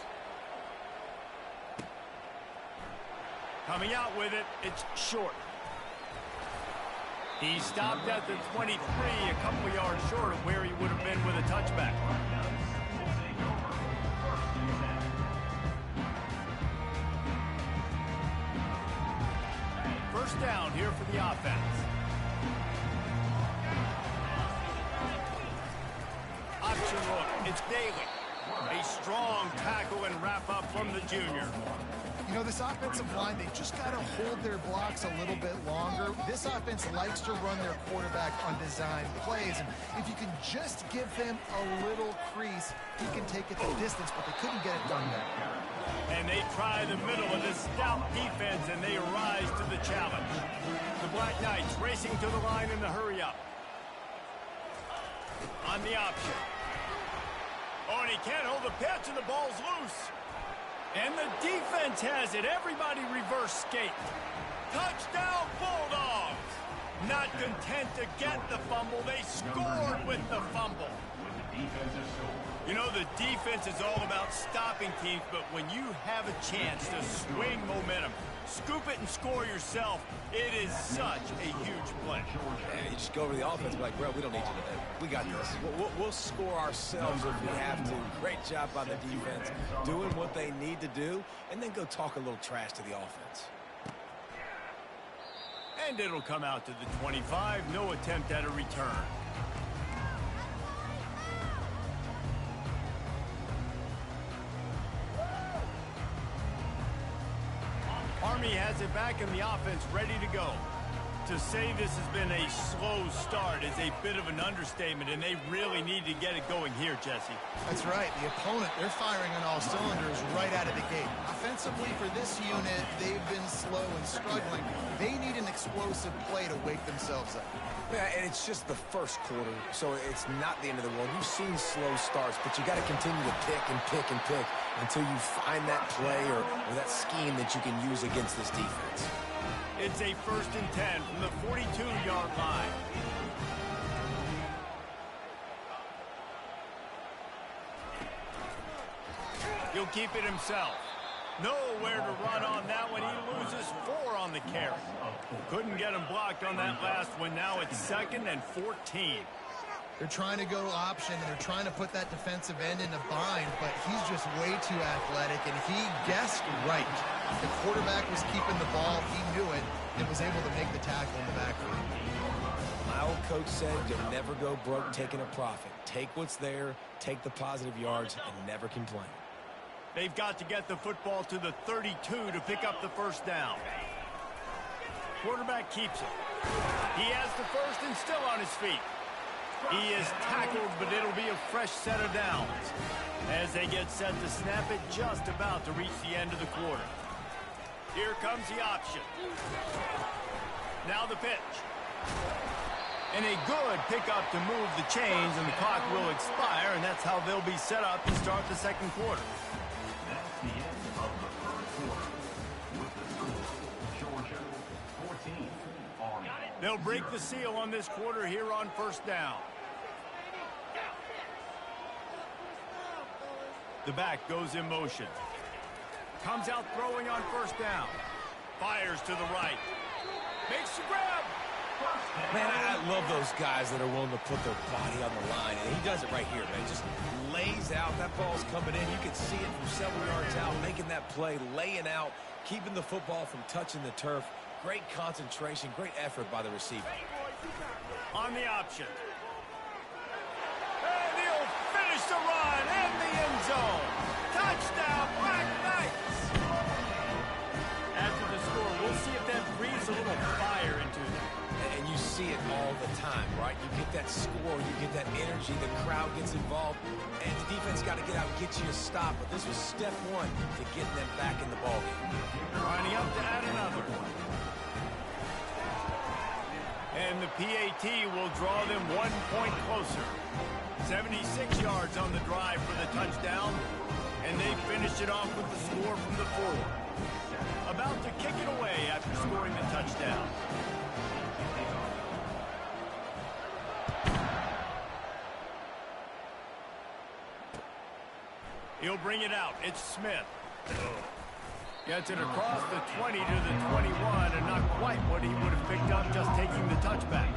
Coming out with it, it's short. He stopped at the 23, a couple of yards short of where he would have been with a touchback. First down here for the offense. Option look, it's Daly. A strong tackle and wrap up from the junior. You know, this offensive line, they just got to hold their blocks a little bit longer. This offense likes to run their quarterback on design plays, and if you can just give him a little crease, he can take it the distance, but they couldn't get it done there. And they try the middle of this stout defense, and they rise to the challenge. The Black Knights racing to the line in the hurry-up. On the option. Oh, and he can't hold the pitch, and the ball's loose. And the defense has it. Everybody reverse skate. Touchdown, Bulldogs. Not content to get the fumble, they scored with the fumble. You know, the defense is all about stopping teams, but when you have a chance to swing momentum, scoop it and score yourself, it is such a huge play. Yeah, you just go over the offense and be like, bro, we don't need you today. We got this. We'll score ourselves if we have to. Great job by the defense, doing what they need to do, and then go talk a little trash to the offense. And it'll come out to the 25. No attempt at a return. Army has it back in the offense, ready to go. To say this has been a slow start is a bit of an understatement, and they really need to get it going here, Jesse. That's right. The opponent, they're firing on all cylinders right out of the gate. Offensively, for this unit, they've been slow and struggling. They need an explosive play to wake themselves up. Yeah, and it's just the first quarter, so it's not the end of the world. You've seen slow starts, but you got to continue to pick and pick and pick until you find that play or that scheme that you can use against this defense. It's a 1st and 10 from the 42-yard line. He'll keep it himself. Nowhere to run on that one. He loses 4 on the carry. Couldn't get him blocked on that last one. Now it's 2nd and 14. They're trying to go option, and they're trying to put that defensive end in a bind, but he's just way too athletic, and he guessed right. The quarterback was keeping the ball. He knew it and was able to make the tackle in the backfield. My old coach said you'll never go broke taking a profit. Take what's there, take the positive yards, and never complain. They've got to get the football to the 32 to pick up the first down. Quarterback keeps it. He has the first and still on his feet. He is tackled, but it'll be a fresh set of downs as they get set to snap it just about to reach the end of the quarter. Here comes the option. Now the pitch. And a good pickup to move the chains, and the clock will expire, and that's how they'll be set up to start the second quarter. That's the end of the third quarter. With the score, Georgia 14, Army. They'll break the seal on this quarter here on first down. The back goes in motion. Comes out throwing on first down. Fires to the right. Makes the grab. Man, I love those guys that are willing to put their body on the line, and he does it right here, man. Just lays out. That ball's coming in. You can see it from several yards out, making that play, laying out, keeping the football from touching the turf. Great concentration, great effort by the receiver. On the option. And he'll finish the run in the end zone. Touchdown, Black Knights. After the score, we'll see if that breathes a little fire into them. And you see it all the time, right? You get that score, you get that energy, the crowd gets involved, and the defense got to get out and get you a stop. But this was step one to getting them back in the ballgame. Lining up to add another. And the PAT will draw them 1 point closer. 76 yards on the drive for the touchdown, and they finish it off with the score from the 4. About to kick it away after scoring the touchdown. He'll bring it out. It's Smith. Gets it across the 20 to the 21, and not quite what he would have picked up just taking the touchback.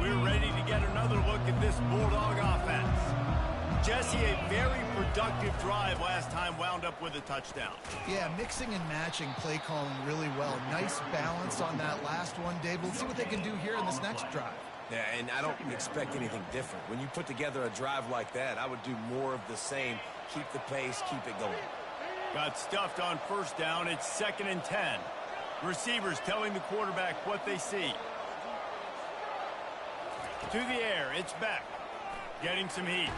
We're ready to get another look at this Bulldog offense. Jesse, a very productive drive last time wound up with a touchdown. Yeah, mixing and matching play calling really well. Nice balance on that last one, Dave. Let's see what they can do here in this next drive. Yeah, and I don't expect anything different. When you put together a drive like that, I would do more of the same. Keep the pace, keep it going. Got stuffed on first down. It's 2nd and 10. Receivers telling the quarterback what they see. To the air, it's Beck. Getting some heat.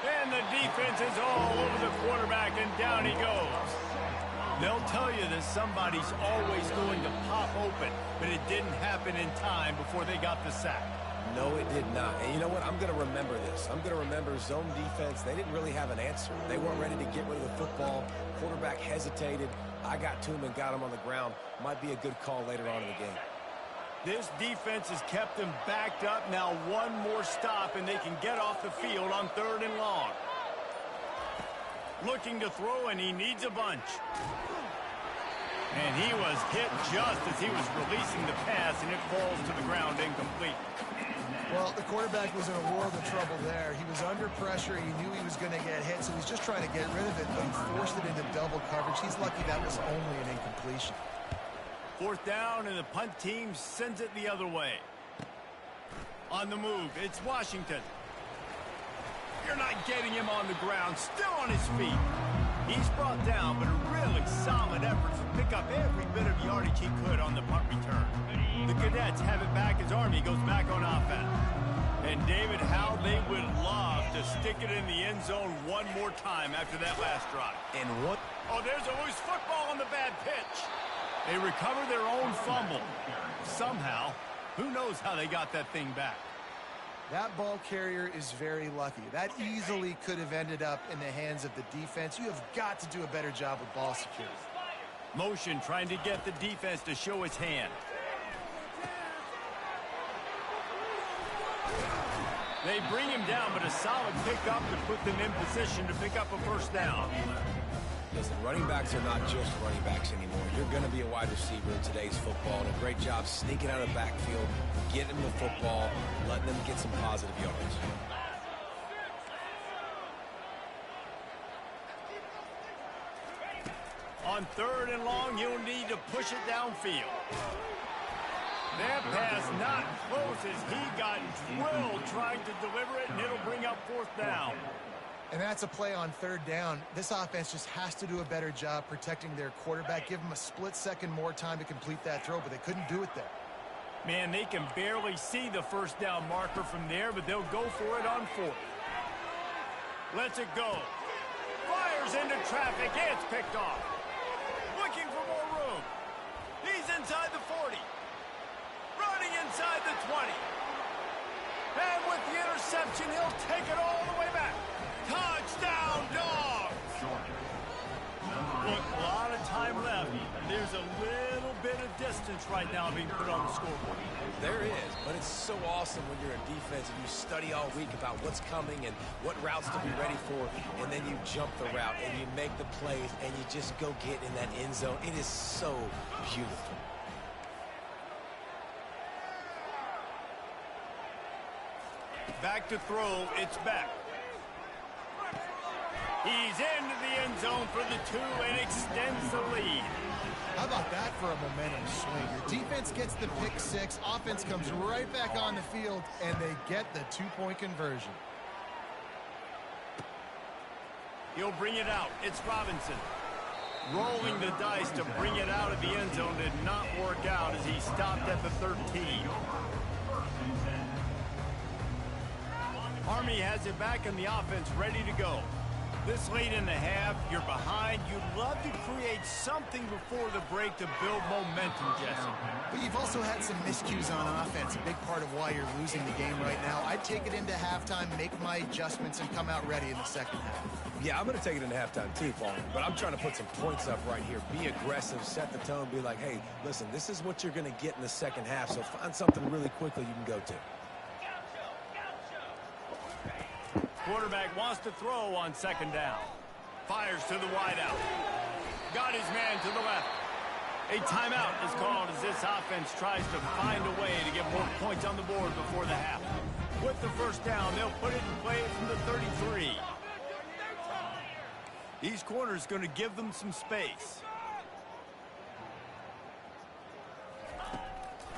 And the defense is all over the quarterback, and down he goes. They'll tell you that somebody's always going to pop open, but it didn't happen in time before they got the sack. No, it did not. And you know what? I'm going to remember this. I'm going to remember zone defense. They didn't really have an answer. They weren't ready to get rid of the football. Quarterback hesitated. I got to him and got him on the ground. Might be a good call later on in the game. This defense has kept them backed up. Now one more stop, and they can get off the field on 3rd and long. Looking to throw, and he needs a bunch. And he was hit just as he was releasing the pass, and it falls to the ground incomplete. Well, the quarterback was in a world of trouble there. He was under pressure. He knew he was going to get hit, so he's just trying to get rid of it, but he forced it into double coverage. He's lucky that was only an incompletion. 4th down, and the punt team sends it the other way. On the move, it's Washington. You're not getting him on the ground, still on his feet. He's brought down, but a really solid effort to pick up every bit of yardage he could on the punt return. The Cadets have it back as Army goes back on offense. And David, how they would love to stick it in the end zone one more time after that last drive. And what? Oh, there's a loose football on the bad pitch. They recover their own fumble. Somehow, who knows how they got that thing back. That ball carrier is very lucky. That easily could have ended up in the hands of the defense. You have got to do a better job with ball security. Motion trying to get the defense to show its hand. They bring him down, but a solid pickup to put them in position to pick up a first down. Listen, running backs are not just running backs anymore. You're going to be a wide receiver in today's football, and a great job sneaking out of the backfield, getting them the football, letting them get some positive yards. On 3rd and long, you'll need to push it downfield. That pass not close as he got drilled trying to deliver it, and it'll bring up 4th down. And that's a play on 3rd down. This offense just has to do a better job protecting their quarterback. Give them a split second more time to complete that throw, but they couldn't do it there. Man, they can barely see the first down marker from there, but they'll go for it on 4th. Lets it go. Fires into traffic. It's picked off. Looking for more room. He's inside the 40. Running inside the 20. And with the interception, he'll take it all the way back. Touchdown, Dogs! Look, a lot of time left. There's a little bit of distance right now being put on the scoreboard. There is, but it's so awesome when you're in defense and you study all week about what's coming and what routes to be ready for, and then you jump the route and you make the plays and you just go get in that end zone. It is so beautiful. Back to throw, it's Beck. He's into the end zone for the 2 and extends the lead. How about that for a momentum swing? Your defense gets the pick 6, offense comes right back on the field, and they get the 2-point conversion. He'll bring it out. It's Robinson. Rolling the dice to bring it out of the end zone did not work out as he stopped at the 13. Army has it back in the offense, ready to go. This late in the half, you're behind. You'd love to create something before the break to build momentum, Jesse. But you've also had some miscues on offense, a big part of why you're losing the game right now. I'd take it into halftime, make my adjustments, and come out ready in the second half. Yeah, I'm going to take it into halftime too, Paul, but I'm trying to put some points up right here. Be aggressive, set the tone, be like, hey, listen, this is what you're going to get in the second half, so find something really quickly you can go to. Quarterback wants to throw on second down. Fires to the wideout. Got his man to the left. A timeout is called as this offense tries to find a way to get more points on the board before the half. With the first down, they'll put it in play from the 33. These corners going to give them some space.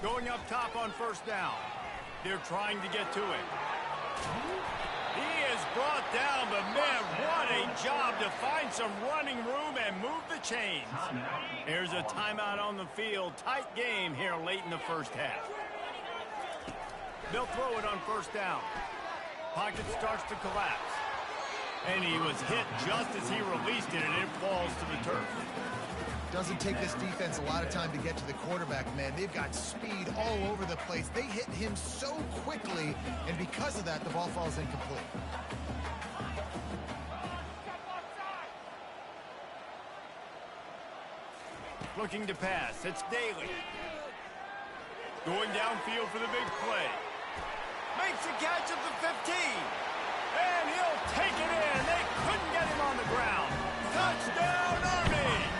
Going up top on first down. They're trying to get to it. He is brought down, but man, what a job to find some running room and move the chains. Here's a timeout on the field. Tight game here late in the first half. They'll throw it on first down. Pocket starts to collapse. And he was hit just as he released it, and it falls to the turf. Doesn't take this defense a lot of time to get to the quarterback, man. They've got speed all over the place. They hit him so quickly, and because of that, the ball falls incomplete. Looking to pass. It's Daly. Going downfield for the big play. Makes a catch at the 15. And he'll take it in. They couldn't get him on the ground. Touchdown, Army!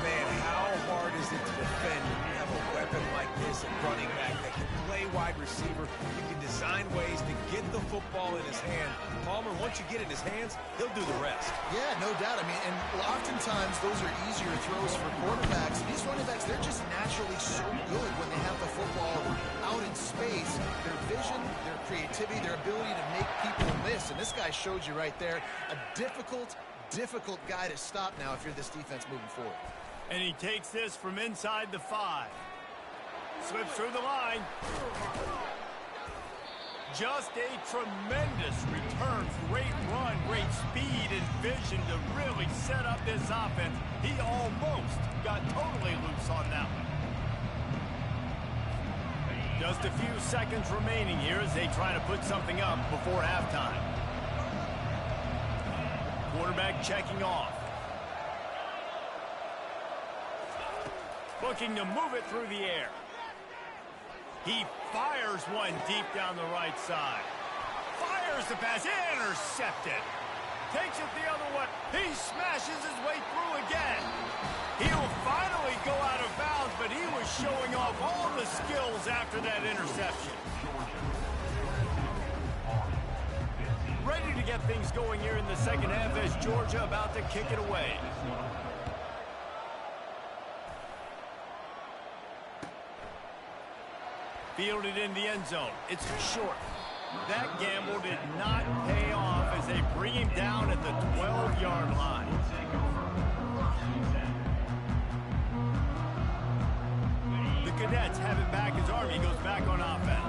Man, how hard is it to defend when you have a weapon like this at running back that can play wide receiver? You can design ways to get the football in his hand. Palmer, once you get it in his hands, he'll do the rest. Yeah, no doubt. I mean, and oftentimes those are easier throws for quarterbacks. These running backs, they're just naturally so good when they have the football out in space. Their vision, their creativity, their ability to make people miss. And this guy showed you right there, a difficult guy to stop now if you're this defense moving forward. And he takes this from inside the 5. Slips through the line. Just a tremendous return. Great run, great speed and vision to really set up this offense. He almost got totally loose on that one. Just a few seconds remaining here as they try to put something up before halftime. Quarterback checking off. Looking to move it through the air. He fires one deep down the right side. Fires the pass. Intercepted. Takes it the other way. He smashes his way through again. He'll finally go out of bounds, but he was showing off all the skills after that interception. Ready to get things going here in the second half as Georgia about to kick it away. Fielded in the end zone. It's short. That gamble did not pay off as they bring him down at the 12-yard line. The Cadets have it back as Army goes back on offense.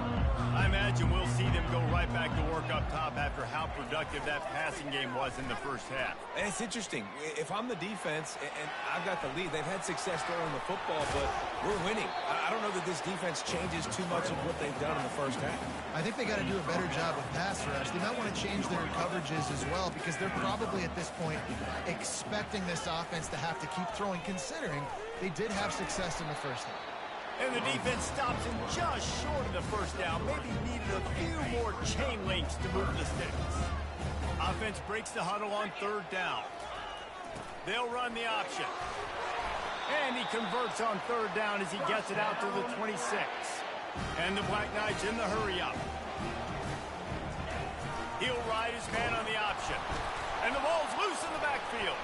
I imagine we'll see them go right back to work up top after how productive that passing game was in the first half. And it's interesting. If I'm the defense and I've got the lead, they've had success throwing the football, but we're winning. I don't know that this defense changes too much of what they've done in the first half. I think they got to do a better job with pass rush. They might want to change their coverages as well because they're probably at this point expecting this offense to have to keep throwing, considering they did have success in the first half. And the defense stops him just short of the first down. Maybe needed a few more chain links to move the sticks. Offense breaks the huddle on third down. They'll run the option. And he converts on third down as he gets it out to the 26. And the Black Knights in the hurry up. He'll ride his man on the option. And the ball's loose in the backfield.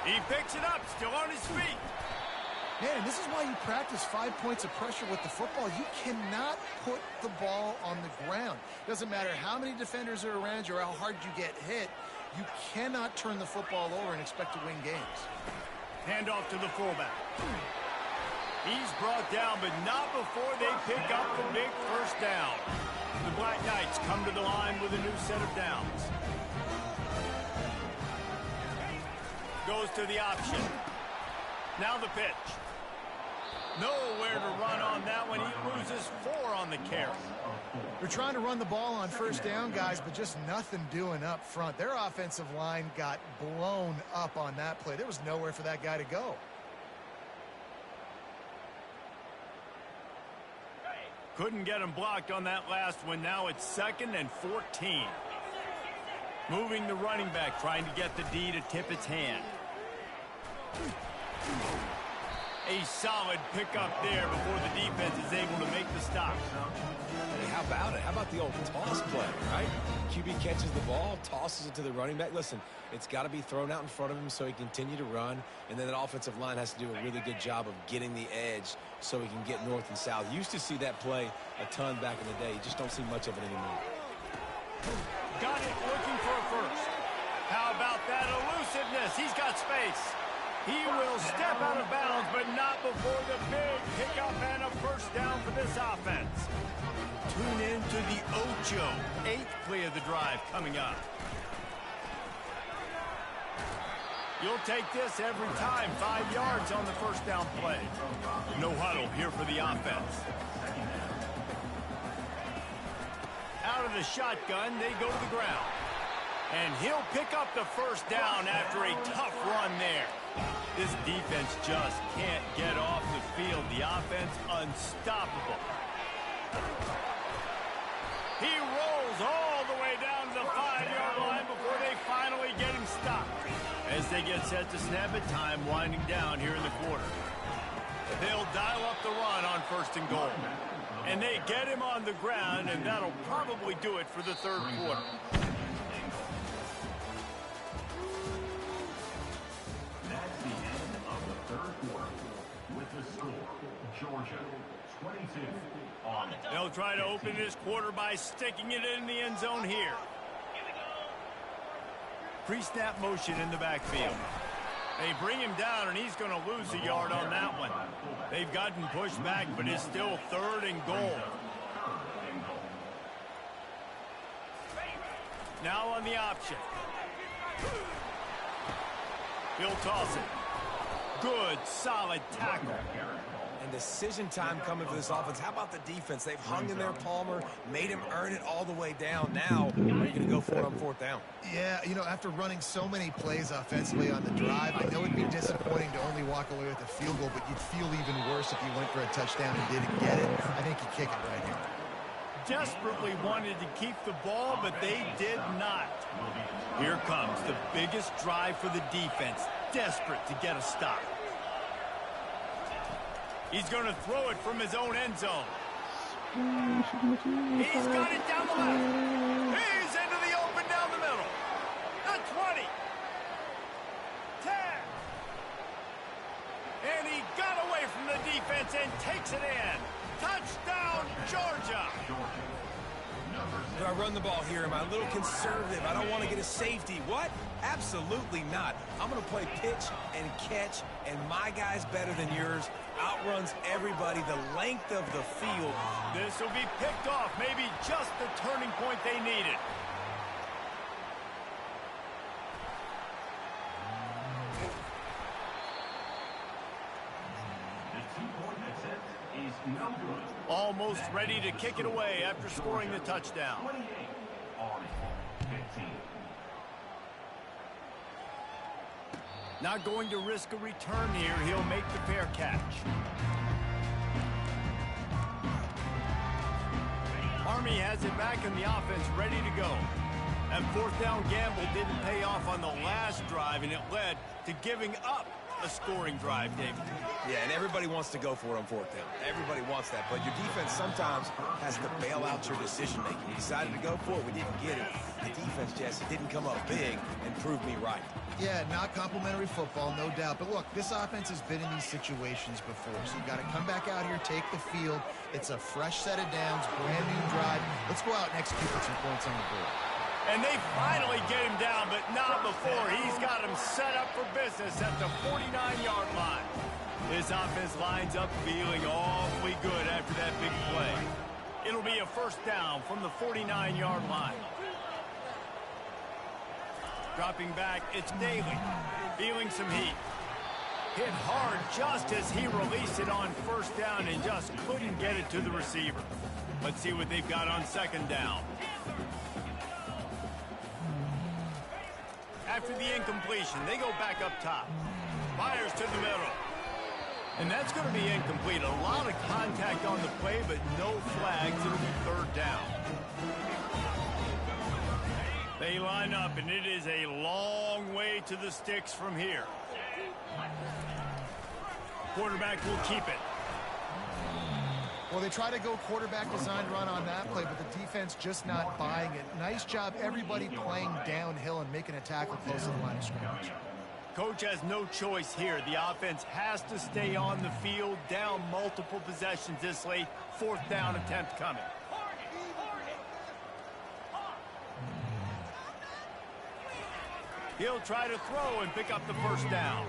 He picks it up, still on his feet. Man, and this is why you practice 5 points of pressure with the football. You cannot put the ball on the ground. Doesn't matter how many defenders are around you or how hard you get hit. You cannot turn the football over and expect to win games. Handoff to the fullback. He's brought down, but not before they pick up the big first down. The Black Knights come to the line with a new set of downs. Goes to the option. Now the pitch. Nowhere to run on that one. He loses 4 on the carry. They're trying to run the ball on first down, guys, but just nothing doing up front. Their offensive line got blown up on that play. There was nowhere for that guy to go. Couldn't get him blocked on that last one. Now it's 2nd and 14. Moving the running back, trying to get the D to tip its hand. A solid pickup there before the defense is able to make the stop. Hey, how about it? How about the old toss play, right? QB catches the ball, tosses it to the running back. Listen, it's got to be thrown out in front of him so he can continue to run, and then that offensive line has to do a really good job of getting the edge so he can get north and south. Used to see that play a ton back in the day. You just don't see much of it anymore. Got it, looking for a first. How about that elusiveness? He's got space. He will step out of bounds, but not before the big pickup and a first down for this offense. Tune in to the Ocho. 8th play of the drive coming up. You'll take this every time. 5 yards on the first down play. No huddle here for the offense. Out of the shotgun, they go to the ground. And he'll pick up the first down after a tough run there. This defense just can't get off the field. The offense unstoppable. He rolls all the way down to the 5-yard line before they finally get him stopped. As they get set to snap it, time winding down here in the quarter. They'll dial up the run on 1st and goal. And they get him on the ground, and that'll probably do it for the 3rd quarter. That's the end of the 3rd quarter. With the score, Georgia 22 on. They'll try to open this quarter by sticking it in the end zone here. Pre-snap motion in the backfield. They bring him down, and he's going to lose a yard on that one. They've gotten pushed back, but it's still 3rd and goal. Now on the option. He'll toss it. Good, solid tackle. And decision time coming for this offense. How about the defense? They've hung in there, Palmer, made him earn it all the way down. Now, are you going to go for it on 4th down? Yeah, you know, after running so many plays offensively on the drive, I know it'd be disappointing to only walk away with a field goal, but you'd feel even worse if you went for a touchdown and didn't get it. I think you kick it right here. Desperately wanted to keep the ball, but they did not. Here comes the biggest drive for the defense. Desperate to get a stop. He's going to throw it from his own end zone. He's got it down the left. He's into the open down the middle. The 20. 10. And he got away from the defense and takes it in. Touchdown, Georgia. Do I run the ball here? Am I a little conservative? I don't want to get a safety. What? Absolutely not. I'm going to play pitch and catch, and my guy's better than yours. Outruns everybody the length of the field. This will be picked off. Maybe just the turning point they needed. The 2-point attempt is no good. Almost ready to kick it away after scoring the touchdown. 28 on 15. Not going to risk a return here. He'll make the fair catch. Army has it back and the offense ready to go. That fourth down gamble didn't pay off on the last drive, and it led to giving up a scoring drive, David. Yeah, and everybody wants to go for it on fourth down. Everybody wants that, but your defense sometimes has to bail out your decision-making. We decided to go for it. We didn't get it. The defense, Jesse, didn't come up big and prove me right. Yeah, not complimentary football, no doubt. But look, this offense has been in these situations before, so you got to come back out here, take the field. It's a fresh set of downs, brand new drive. Let's go out and execute with some points on the board. And they finally get him down, but not before. He's got him set up for business at the 49-yard line. This offense lines up feeling awfully good after that big play. It'll be a first down from the 49-yard line. Dropping back, it's Daly. Feeling some heat. Hit hard just as he released it on first down and just couldn't get it to the receiver. Let's see what they've got on second down. After the incompletion, they go back up top. Fires to the middle. And that's going to be incomplete. A lot of contact on the play, but no flags. It'll be third down. They line up, and it is a long way to the sticks from here. Quarterback will keep it. Well, they try to go quarterback design run on that play, but the defense just not buying it. Nice job, everybody playing downhill and making a tackle close to the line of scrimmage. Coach has no choice here. The offense has to stay on the field, down multiple possessions this late. Fourth down attempt coming. He'll try to throw and pick up the first down.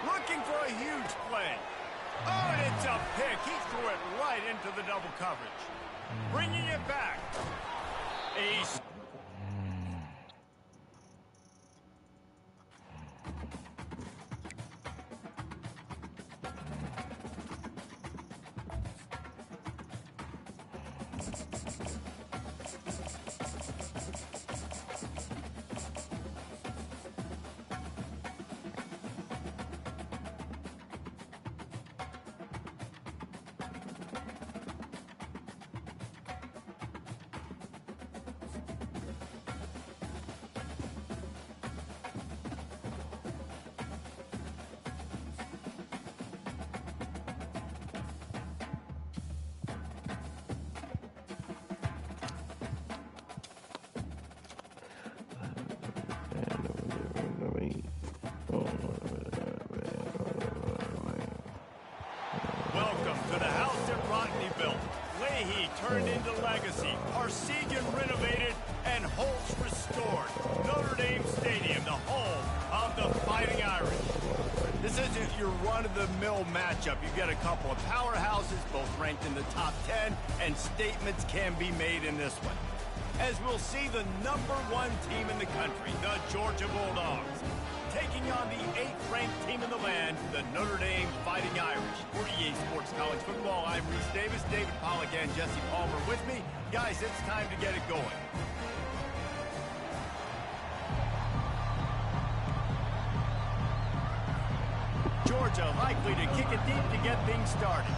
Looking for a huge play. Oh, and it's a pick. He threw it right into the double coverage. Bringing it back. Ace. Welcome to the house that Rodney built. Leahy turned into legacy. Parsegian renovated and Holtz restored. Notre Dame Stadium, the home of the Fighting Irish. This isn't your run-of-the-mill matchup. You've got a couple of powerhouses, both ranked in the top 10, and statements can be made in this one. As we'll see the #1 team in the country, the Georgia Bulldogs, taking on the 8th-ranked team in the land, the Notre Dame Fighting Irish. For EA Sports College Football, I'm Reese Davis, David Pollack, and Jesse Palmer with me. Guys, it's time to get it going. Georgia likely to kick it deep to get things started.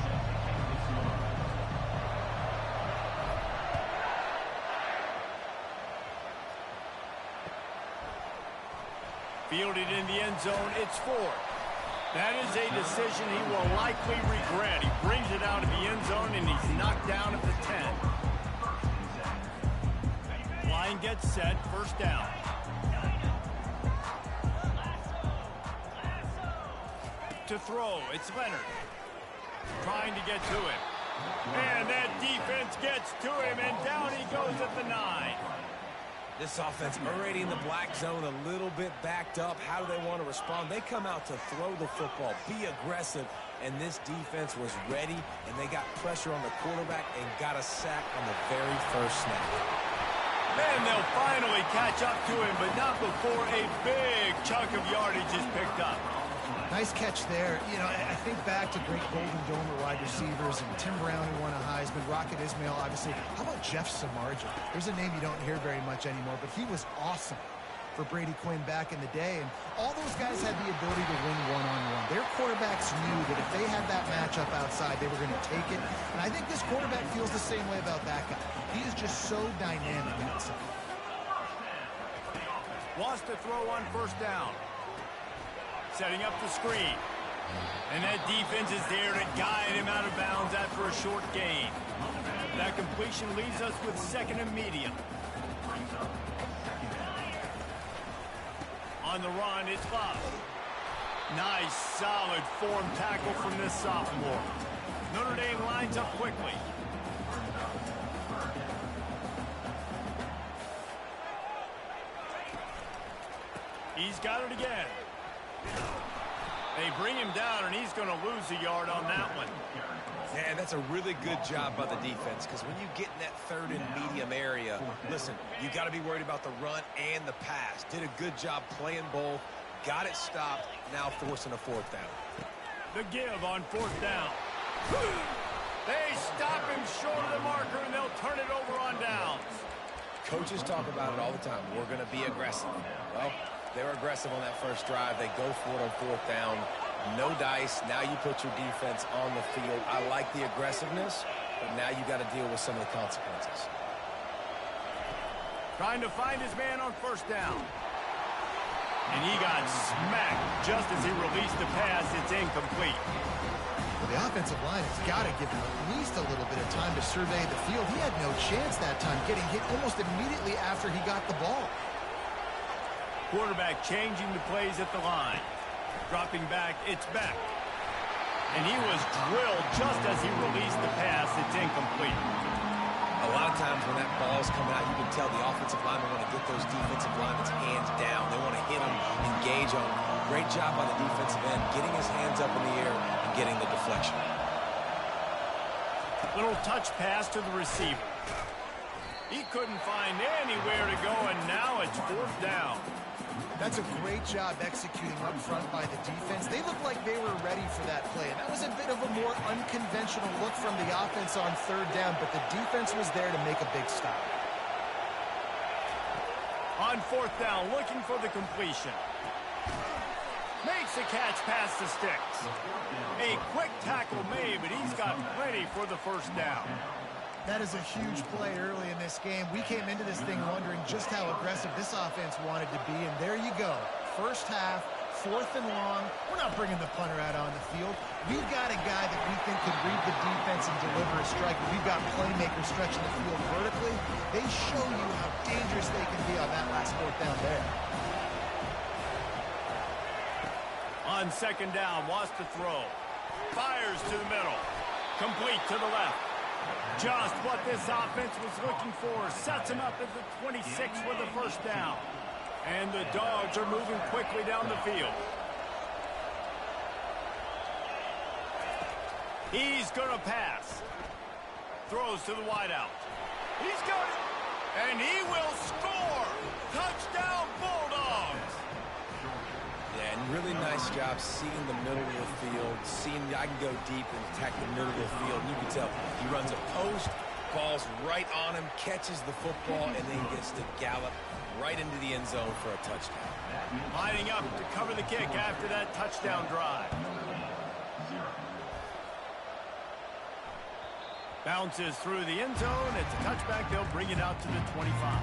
Fielded in the end zone, it's Ford. That is a decision he will likely regret. He brings it out of the end zone, and he's knocked down at the 10. Line gets set, first down. To throw, it's Leonard. Trying to get to him. And that defense gets to him, and down he goes at the 9. This offense already in the black zone, a little bit backed up. How do they want to respond? They come out to throw the football, be aggressive, and this defense was ready, and they got pressure on the quarterback and got a sack on the very first snap. And they'll finally catch up to him, but not before a big chunk of yardage is picked up. Nice catch there. You know, I think back to great Golden Domer wide receivers and Tim Brown, who won a Heisman, Rocket Ismail, obviously. How about Jeff Samardzija? There's a name you don't hear very much anymore, but he was awesome. for Brady Quinn back in the day, and all those guys had the ability to win one-on-one. Their quarterbacks knew that if they had that matchup outside, they were going to take it, and I think this quarterback feels the same way about that guy. He is just so dynamic outside. Wants to throw on first down. Setting up the screen. And that defense is there to guide him out of bounds after a short gain. That completion leaves us with second and medium. On the run, it's Love. Nice, solid form tackle from this sophomore. Notre Dame lines up quickly. He's got it again. They bring him down, and he's going to lose a yard on that one. Man, that's a really good job by the defense, because when you get in that third and medium area, listen, you got to be worried about the run and the pass. Did a good job playing both, got it stopped, now forcing a fourth down. The give on fourth down. They stop him short of the marker, and they'll turn it over on downs. Coaches talk about it all the time. We're going to be aggressive. Well, they were aggressive on that first drive. They go for it on fourth down. No dice. Now you put your defense on the field. I like the aggressiveness, but now you got to deal with some of the consequences. Trying to find his man on first down. And he got smacked just as he released the pass. It's incomplete. Well, the offensive line has got to give him at least a little bit of time to survey the field. He had no chance that time, getting hit almost immediately after he got the ball. Quarterback changing the plays at the line. Dropping back, it's Beck. And he was drilled just as he released the pass. It's incomplete. A lot of times when that ball is coming out, you can tell the offensive linemen want to get those defensive linemen's hands down. They want to hit them, engage on them. Great job by the defensive end, getting his hands up in the air and getting the deflection. Little touch pass to the receiver. He couldn't find anywhere to go, and now it's fourth down. That's a great job executing up front by the defense. They looked like they were ready for that play. And that was a bit of a more unconventional look from the offense on third down, but the defense was there to make a big stop. On fourth down, looking for the completion. Makes the catch past the sticks. A quick tackle made, but he's got plenty for the first down. That is a huge play early in this game. We came into this thing wondering just how aggressive this offense wanted to be, and there you go. First half, fourth and long. We're not bringing the punter out on the field. We've got a guy that we think could read the defense and deliver a strike. We've got playmakers stretching the field vertically. They show you how dangerous they can be on that last fourth down there. On second down, wants to throw. Fires to the middle. Complete to the left. Just what this offense was looking for. Sets him up at the 26 for the first down. And the Dogs are moving quickly down the field. He's going to pass. Throws to the wideout. He's got it. And he will score. Touchdown, Bulldogs. Yeah, and really nice job seeing the middle of the field, seeing I can go deep and attack the middle of the field. And you can tell he runs a post, ball's right on him, catches the football, and then gets to gallop right into the end zone for a touchdown. Lining up to cover the kick after that touchdown drive. Bounces through the end zone. It's a touchback. They'll bring it out to the 25.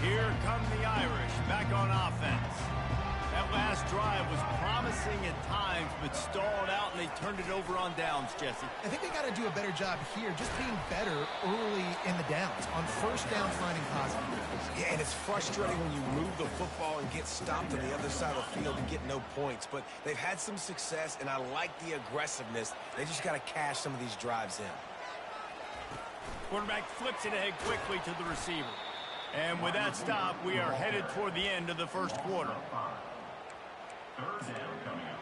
Here come the Irish back on offense. That last drive was promising at times, but stalled out, and they turned it over on downs, Jesse. I think they got to do a better job here, just being better early in the downs. On first down, finding positive. Yeah, and it's frustrating when you move the football and get stopped on the other side of the field and get no points. But they've had some success, and I like the aggressiveness. They just got to cash some of these drives in. Quarterback flips it ahead quickly to the receiver. And with that stop, we are headed toward the end of the first quarter. Third down coming up.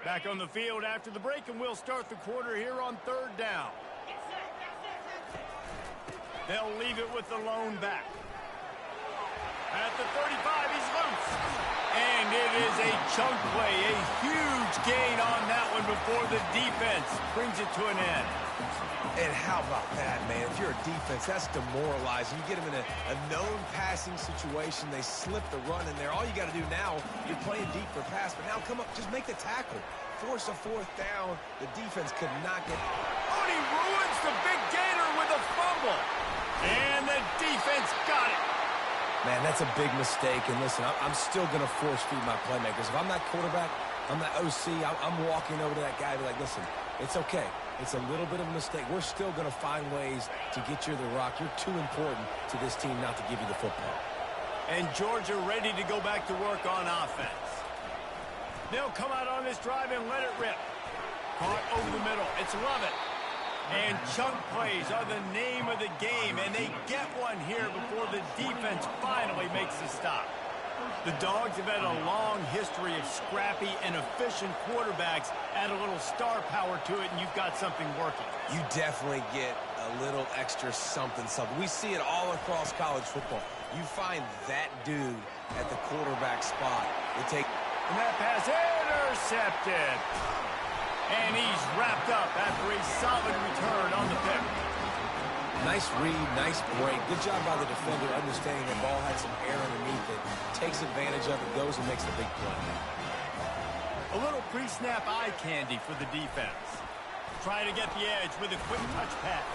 Back on the field after the break, and we'll start the quarter here on 3rd down. They'll leave it with the lone back. At the 35, he's loose. And it is a chunk play, a huge gain on that one before the defense brings it to an end. And how about that, man? If you're a defense, that's demoralizing. You get them in a known passing situation. They slip the run in there. All you got to do now, you're playing deep for pass, but now come up, just make the tackle. Force a 4th down. The defense could not get... Oh, and he ruins the big gainer with a fumble. And the defense got it. Man, that's a big mistake. And listen, I'm still going to force feed my playmakers. If I'm that quarterback, I'm that OC, I'm walking over to that guy and be like, listen, it's okay. It's a little bit of a mistake. We're still going to find ways to get you the rock. You're too important to this team not to give you the football. And Georgia ready to go back to work on offense. They'll come out on this drive and let it rip. Caught over the middle. It's Lovett. And chunk plays are the name of the game, and they get one here before the defense finally makes the stop. The Dogs have had a long history of scrappy and efficient quarterbacks. Add a little star power to it, and you've got something working. You definitely get a little extra something. We see it all across college football. You find that dude at the quarterback spot. And that pass intercepted. And he's wrapped up after a solid return on the pick. Nice read, nice break. Good job by the defender understanding the ball had some air underneath it. Takes advantage of it, goes and makes the big play. A little pre-snap eye candy for the defense. Trying to get the edge with a quick touch pass.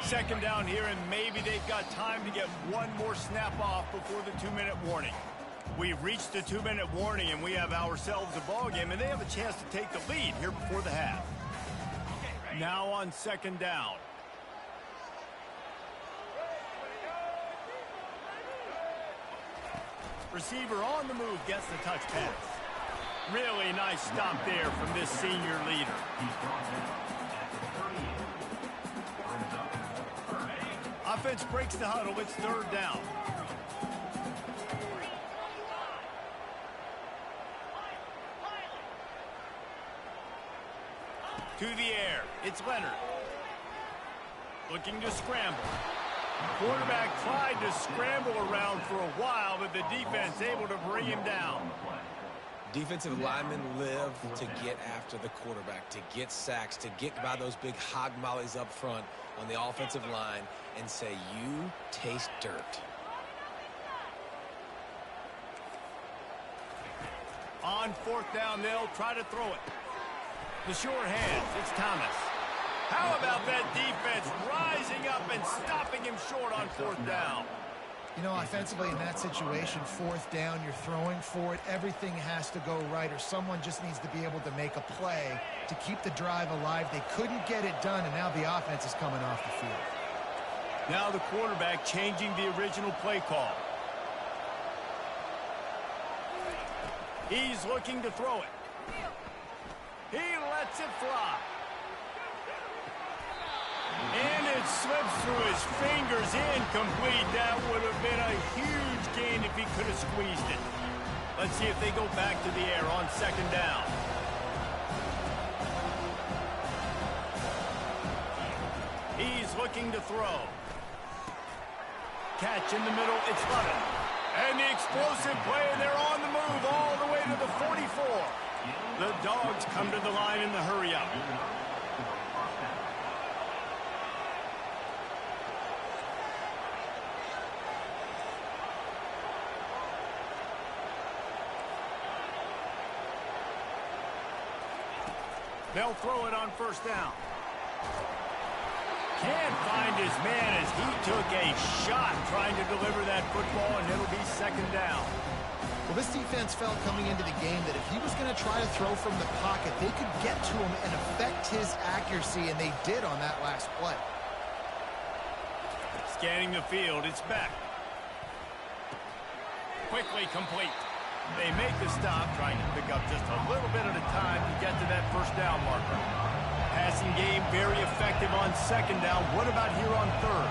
Second down here, and maybe they've got time to get one more snap off before the 2-minute warning. We've reached the 2-minute warning, and we have ourselves a ball game, and they have a chance to take the lead here before the half. Now on 2nd down. Receiver on the move gets the touch pass. Really nice stop there from this senior leader. Offense breaks the huddle. It's 3rd down. To the air. It's Leonard. Looking to scramble. Quarterback tried to scramble around for a while, but the defense able to bring him down. Defensive linemen live to get after the quarterback, to get sacks, to get by those big hog mollies up front on the offensive line and say, you taste dirt. On 4th down, they'll try to throw it. The sure hands, it's Thomas. How about that defense rising up and stopping him short on 4th down? You know, offensively in that situation, 4th down, you're throwing for it. Everything has to go right, or someone just needs to be able to make a play to keep the drive alive. They couldn't get it done, and now the offense is coming off the field. Now the quarterback changing the original play call. He's looking to throw it. He lets it fly. And it slips through his fingers, incomplete. That would have been a huge gain if he could have squeezed it. Let's see if they go back to the air on 2nd down. He's looking to throw. Catch in the middle, it's Lovett. And the explosive play, and they're on the move all the way to the 44. The Dogs come to the line in the hurry-up. They'll throw it on 1st down. Can't find his man as he took a shot trying to deliver that football, and it'll be 2nd down. Well, this defense felt coming into the game that if he was going to try to throw from the pocket, they could get to him and affect his accuracy, and they did on that last play. Scanning the field, it's Beck. Quickly complete. They make the stop, trying to pick up just a little bit at a time to get to that first down marker. Passing game very effective on second down. What about here on third?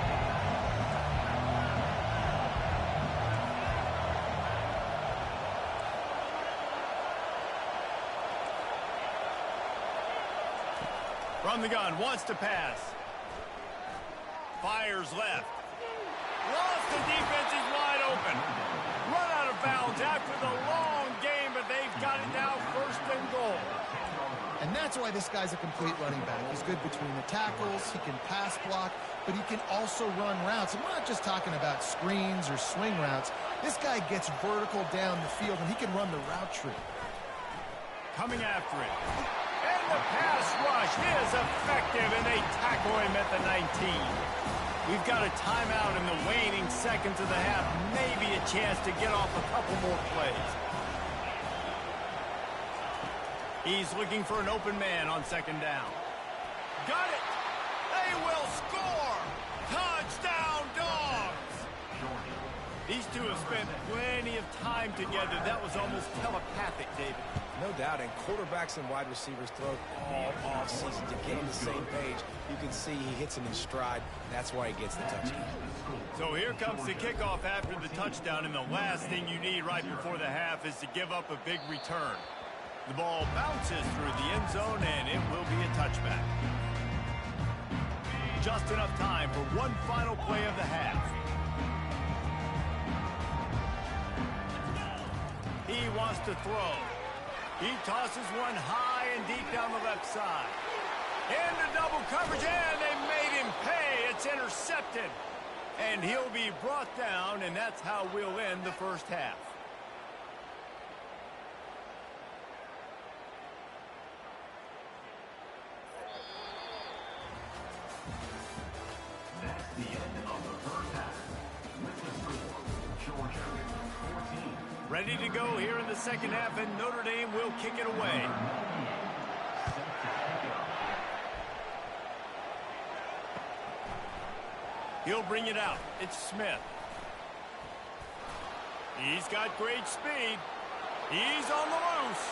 From the gun, wants to pass. Fires left. Lost, the defense is wide open. Run out of bounds after the long game, but they've got it now first and goal. And that's why this guy's a complete running back. He's good between the tackles, he can pass block, but he can also run routes. And we're not just talking about screens or swing routes. This guy gets vertical down the field, and he can run the route tree. Coming after it. And the pass rush is effective, and they tackle him at the 19. We've got a timeout in the waning seconds of the half. Maybe a chance to get off a couple more plays. He's looking for an open man on second down. Got it! They will score! Touchdown, Dogs! These two have spent plenty of time together. That was almost telepathic, David. No doubt, and quarterbacks and wide receivers throw all offseason to get on the same page. You can see he hits him in stride. That's why he gets the touchdown. So here comes the kickoff after the touchdown, and the last thing you need right before the half is to give up a big return. The ball bounces through the end zone, and it will be a touchback. Just enough time for one final play of the half. He wants to throw. He tosses one high and deep down the left side. Into double coverage, and they made him pay. It's intercepted. And he'll be brought down, and that's how we'll end the first half. That's the end of the first half. With the score, Georgia 14. Ready to go here in the second half, and Notre Dame will kick it away. He'll bring it out. It's Smith. He's got great speed. He's on the loose.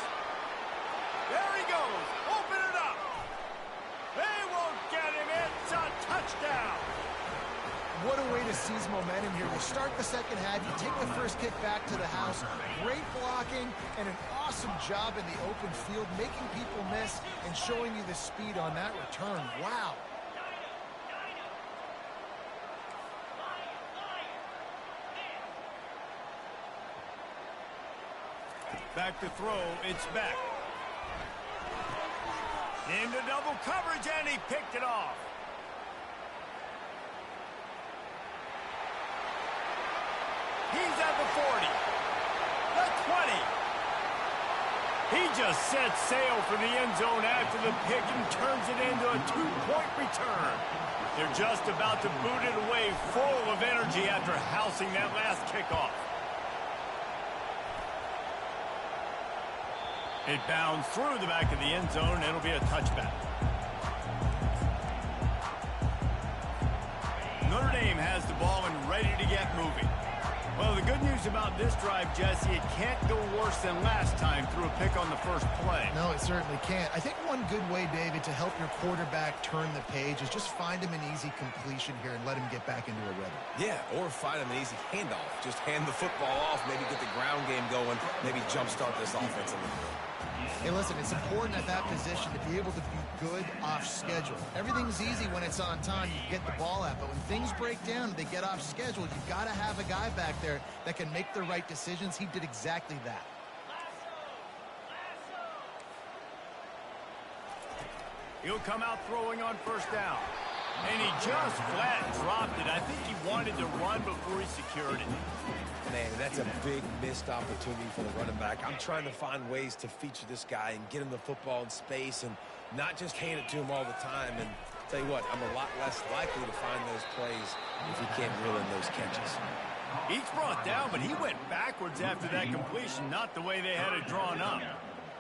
There he goes. Open it up. They won't get him. It's a touchdown. What a way to seize momentum here. We start the second half. You take the first kick back to the house. Great blocking and an awesome job in the open field, making people miss and showing you the speed on that return. Wow. Back to throw. It's back. Into double coverage, and he picked it off. He's at the 40, the 20. He just sets sail for the end zone after the pick and turns it into a two-point return. They're just about to boot it away, full of energy after housing that last kickoff. It bounds through the back of the end zone, and it'll be a touchback. Notre Dame has the ball and ready to get moving. Well, the good news about this drive, Jesse, it can't go worse than last time through a pick on the first play. No, it certainly can't. I think one good way, David, to help your quarterback turn the page is just find him an easy completion here and let him get back into a rhythm. Yeah, or find him an easy handoff. Just hand the football off, maybe get the ground game going, maybe jumpstart this offense a little bit. Hey, listen, it's important at that position to be able to be good off schedule. Everything's easy when it's on time. You get the ball out. But when things break down and they get off schedule, you've got to have a guy back there that can make the right decisions. He did exactly that. He'll come out throwing on first down. And he just flat dropped it. I think he wanted to run before he secured it. Man, that's a big missed opportunity for the running back. I'm trying to find ways to feature this guy and get him the football in space and not just hand it to him all the time. And tell you what, I'm a lot less likely to find those plays if he can't reel in those catches. He's brought down, but he went backwards after that completion, not the way they had it drawn up.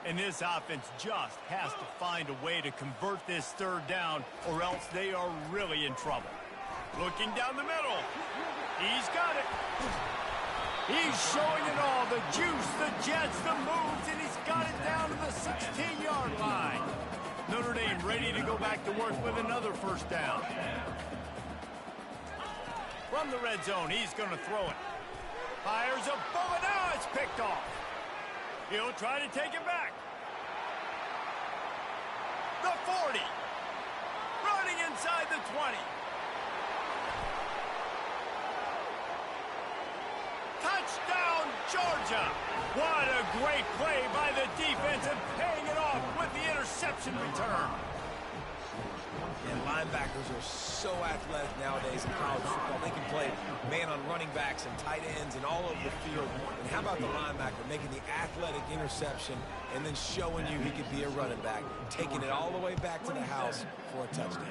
And this offense just has to find a way to convert this third down, or else they are really in trouble. Looking down the middle. He's got it. He's showing it all, the juice, the jets, the moves, and he's got it down to the 16-yard line. Notre Dame ready to go back to work with another first down. From the red zone, he's going to throw it. Fires a bullet. Now it's picked off. He'll try to take it back. The 40. Running inside the 20. Touchdown, Georgia. What a great play by the defense and paying it off with the interception return. And linebackers are so athletic nowadays in college football. They can play man on running backs and tight ends and all over the field. And how about the linebacker making the athletic interception and then showing you he could be a running back, taking it all the way back to the house for a touchdown.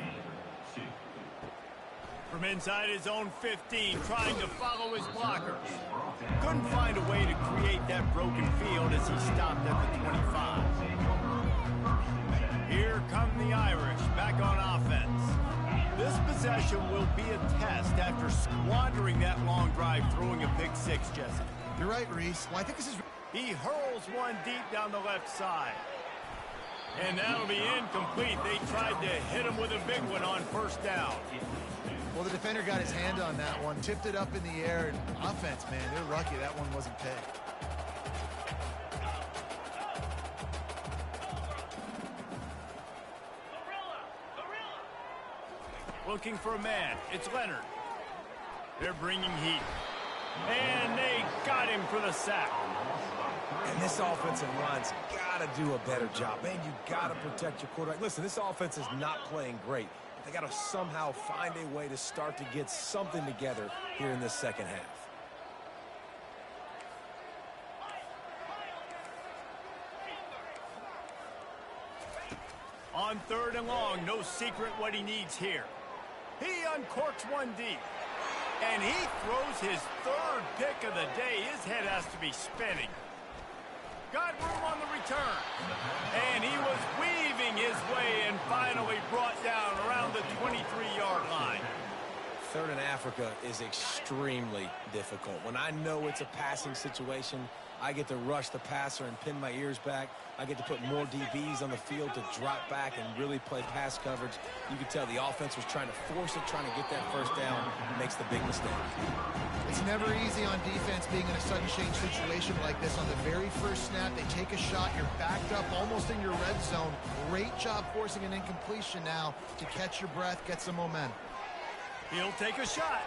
From inside his own 15, trying to follow his blockers. Couldn't find a way to create that broken field as he stopped at the 25. Here come the Irish back on offense. This possession will be a test after squandering that long drive, throwing a pick six, Jesse. You're right, Reese. Well, I think this is... He hurls one deep down the left side. And that'll be incomplete. They tried to hit him with a big one on first down. Well, the defender got his hand on that one, tipped it up in the air, and offense, man, they're lucky that one wasn't picked. Looking for a man. It's Leonard. They're bringing heat. And they got him for the sack. And this offensive line's got to do a better job. Man, you got to protect your quarterback. Listen, this offense is not playing great. They got to somehow find a way to start to get something together here in this second half. On third and long, no secret what he needs here. He uncorks one deep. And he throws his third pick of the day. His head has to be spinning. Got room on the return. And he was weaving his way and finally brought down around the 23-yard line. Third in Africa is extremely difficult. When I know it's a passing situation, I get to rush the passer and pin my ears back. I get to put more DBs on the field to drop back and really play pass coverage. You can tell the offense was trying to force it, trying to get that first down, and makes the big mistake. It's never easy on defense being in a sudden change situation like this. On the very first snap, they take a shot. You're backed up almost in your red zone. Great job forcing an incompletion now to catch your breath, get some momentum. He'll take a shot.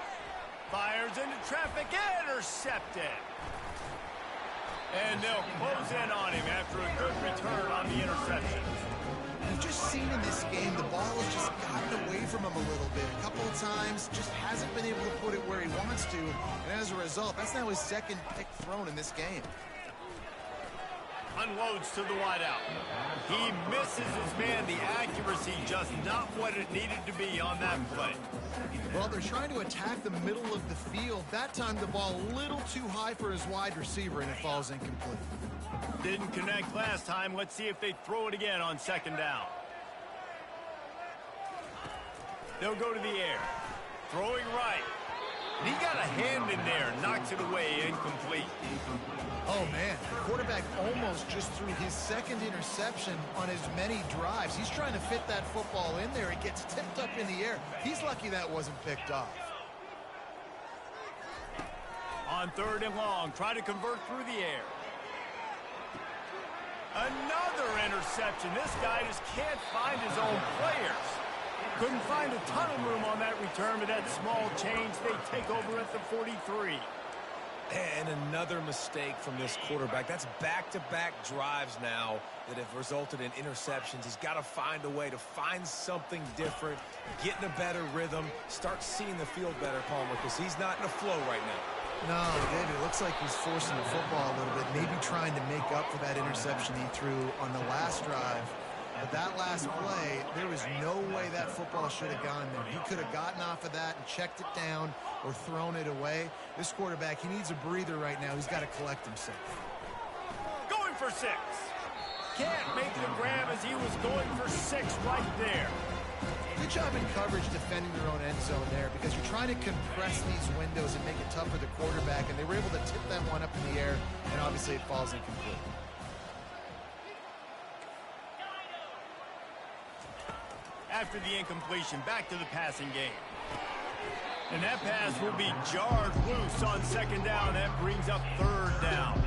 Fires into traffic. Intercepted. And they'll close in on him after a good return on the interception. You've just seen in this game, the ball has just gotten away from him a little bit. A couple of times, just hasn't been able to put it where he wants to. And as a result, that's now his second pick thrown in this game. Unloads to the wideout. He misses his man. The accuracy just not what it needed to be on that play. Well, they're trying to attack the middle of the field. That time the ball a little too high for his wide receiver, and it falls incomplete. Didn't connect last time. Let's see if they throw it again on second down. They'll go to the air. Throwing right. And he got a hand in there. Knocks it away. Incomplete. Oh, man. The quarterback almost just threw his second interception on as many drives. He's trying to fit that football in there. It gets tipped up in the air. He's lucky that wasn't picked off. On third and long, try to convert through the air. Another interception. This guy just can't find his own players. Couldn't find a ton of room on that return, but that small change, they take over at the 43. And another mistake from this quarterback. That's back-to-back drives now that have resulted in interceptions. He's got to find a way to find something different, get in a better rhythm, start seeing the field better, Palmer, because he's not in a flow right now. No, David, it looks like he's forcing the football a little bit, maybe trying to make up for that interception he threw on the last drive. But that last play, there was no way that football should have gone there. He could have gotten off of that and checked it down or thrown it away. This quarterback, he needs a breather right now. He's got to collect himself. Going for 6. Can't make the grab as he was going for 6 right there. Good job in coverage defending their own end zone there, because you're trying to compress these windows and make it tough for the quarterback, and they were able to tip that one up in the air, and obviously it falls incomplete. After the incompletion, back to the passing game. And that pass will be jarred loose on second down. That brings up third down.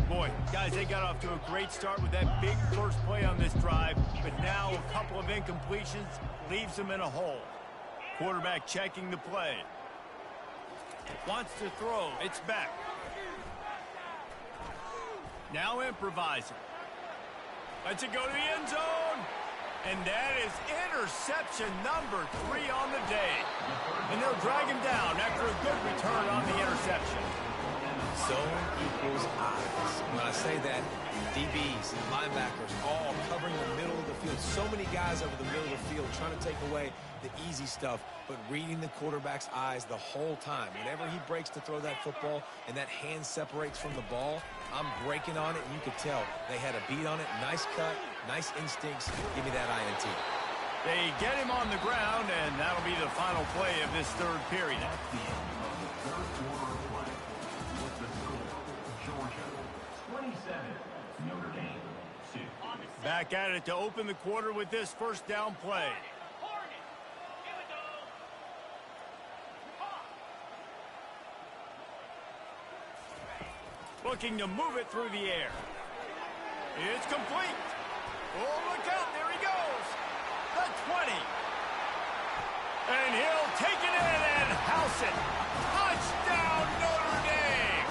Boy, guys, they got off to a great start with that big first play on this drive, but now a couple of incompletions leaves them in a hole. Quarterback checking the play. Wants to throw. It's back. Now improvising. Lets it go to the end zone. And that is interception number 3 on the day. And they'll drag him down after a good return on the interception. Zone equals eyes. When I say that, DBs and linebackers all covering the middle of the field. So many guys over the middle of the field trying to take away the easy stuff, but reading the quarterback's eyes the whole time. Whenever he breaks to throw that football and that hand separates from the ball, I'm breaking on it, and you could tell they had a beat on it. Nice cut, nice instincts. Give me that INT. They get him on the ground, and that'll be the final play of this third period. Back at it to open the quarter with this first down play. Looking to move it through the air. It's complete. Oh, look out. There he goes. The 20. And he'll take it in and house it. Touchdown, Notre Dame.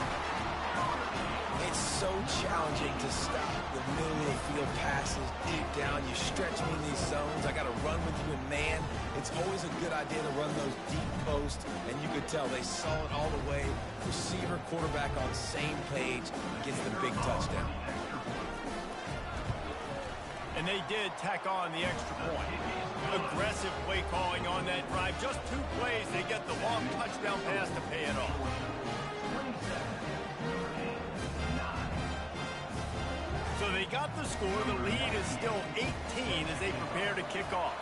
It's so challenging to stop the middle of the field passes deep down. You stretch me in these zones. I got to run with you in man. It's always a good idea to run those deep posts, and you could tell they saw it all the way. Receiver, quarterback on the same page, gets the big touchdown. And they did tack on the extra point. Aggressive play calling on that drive. Just 2 plays, they get the long touchdown pass to pay it off. So they got the score. The lead is still 18 as they prepare to kick off.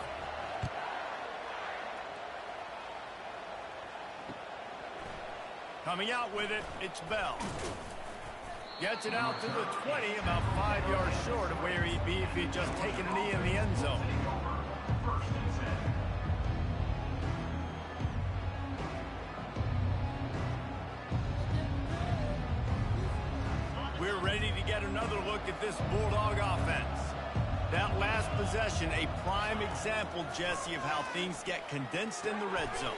Coming out with it, it's Bell. Gets it out to the 20, about 5 yards short of where he'd be if he'd just taken a knee in the end zone. We're ready to get another look at this Bulldog offense. That last possession, a prime example, Jesse, of how things get condensed in the red zone.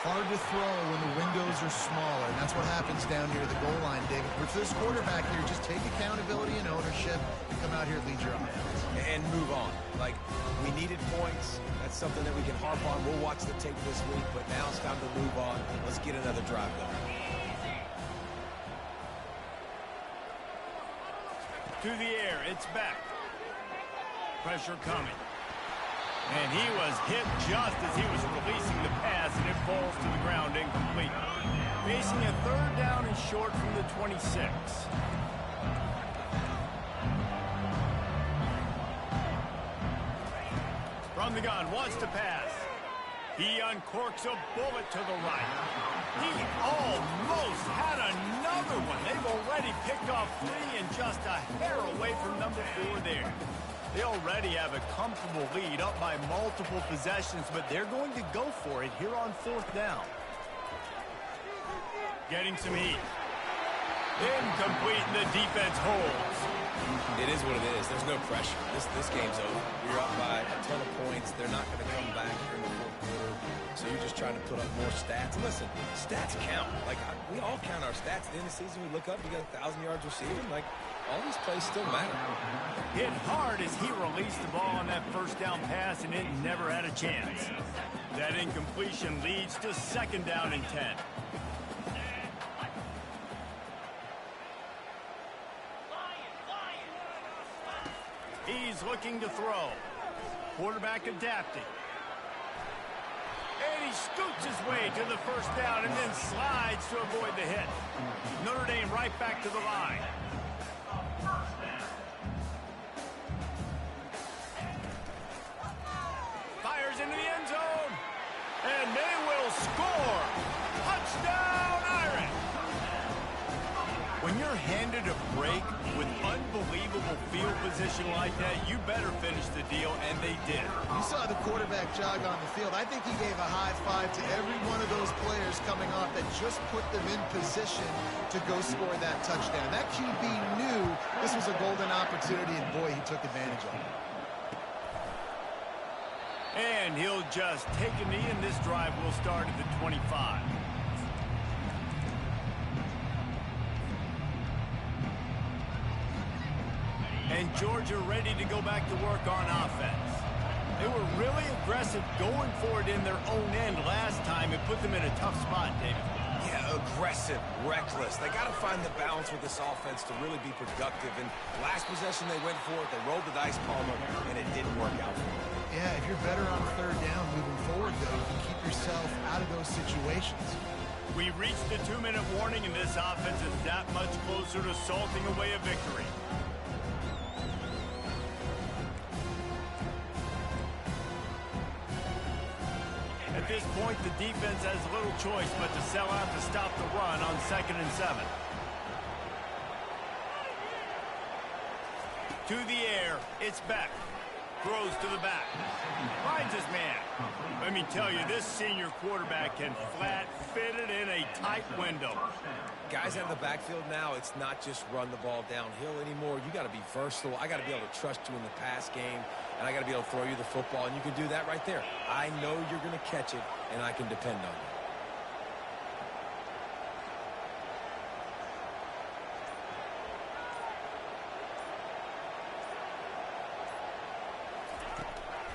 Hard to throw when the windows are smaller, and that's what happens down near the goal line, David. But for this quarterback here, just take accountability and ownership and come out here and lead your offense. And move on. Like, we needed points. That's something that we can harp on. We'll watch the tape this week, but now it's time to move on. Let's get another drive going. To the air, it's back. Pressure coming. And he was hit just as he was releasing the pass, and it falls to the ground incomplete. Facing a third down and short from the 26. From the gun, wants to pass. He uncorks a bullet to the right. He almost had another one. They've already picked off 3 and just a hair away from number 4 there. They already have a comfortable lead up by multiple possessions, but they're going to go for it here on 4th down. Getting some heat. Incomplete, and the defense holds. It is what it is. There's no pressure. This game's over. You're up by a ton of points. They're not going to come back here in the 4th quarter. So you're just trying to put up more stats. And listen, stats count. Like, we all count our stats. At the end of the season, we look up, you got 1,000 yards receiving. Like, all these plays still matter. Hit hard as he released the ball on that first down pass, and it never had a chance. That incompletion leads to 2nd down and 10. He's looking to throw. Quarterback adapting. And he scoots his way to the first down and then slides to avoid the hit. Notre Dame right back to the line. handed a break with unbelievable field position like that, you better finish the deal, and they did. You saw the quarterback jog on the field. I think he gave a high five to every one of those players coming off that just put them in position to go score that touchdown. That QB knew this was a golden opportunity, and boy, he took advantage of it. And he'll just take a knee, and this drive will start at the 25. And Georgia ready to go back to work on offense. They were really aggressive going for it in their own end last time. It put them in a tough spot, David. Yeah, aggressive, reckless. They got to find the balance with this offense to really be productive. And last possession they went for it. They rolled the dice, Palmer, and it didn't work out for them. Yeah, if you're better on third down moving forward, though, you can keep yourself out of those situations. We reached the 2-minute warning, and this offense is that much closer to salting away a victory. At this point, the defense has little choice but to sell out to stop the run on 2nd and 7. To the air, it's Beck. Throws to the back. Finds his man. Let me tell you, this senior quarterback can flat fit it in a tight window. Guys out of the backfield now, it's not just run the ball downhill anymore. You got to be versatile. I got to be able to trust you in the pass game, and I got to be able to throw you the football, and you can do that right there. I know you're going to catch it, and I can depend on you.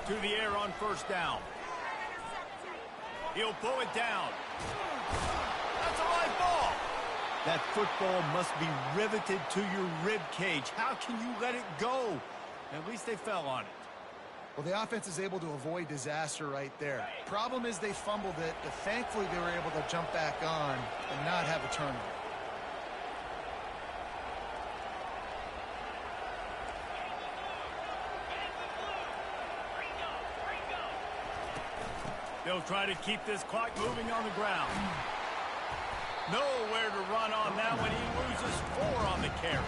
To the air on 1st down. He'll pull it down. That's a live ball. That football must be riveted to your rib cage. How can you let it go? At least they fell on it. Well, the offense is able to avoid disaster right there. Problem is they fumbled it, but thankfully they were able to jump back on and not have a turnover. They'll try to keep this clock moving on the ground. Nowhere to run on that one. He loses 4 on the carry.